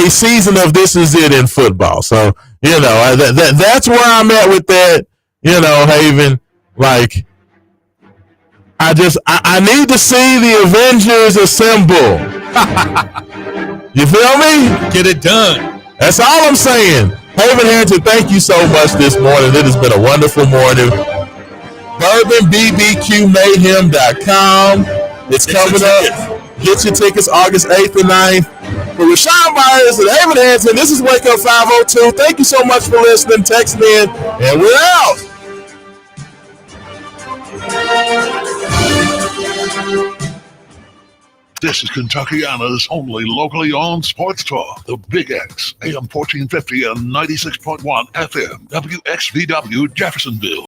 season of this is it in football. So, that's where I'm at with that. Haven, like, I need to see the Avengers assemble. You feel me? Get it done. That's all I'm saying. Haven Harrington, thank you so much this morning. It has been a wonderful morning. BourbonBBQMayhem.com. It's coming up. Get your tickets August 8th and 9th. For Raashaan Myers and Haven Harrington, this is Wake Up 502. Thank you so much for listening, texting in, and we're out. This is Kentuckiana's only locally owned sports talk. The Big X, AM 1450 and 96.1 FM, WXVW Jeffersonville.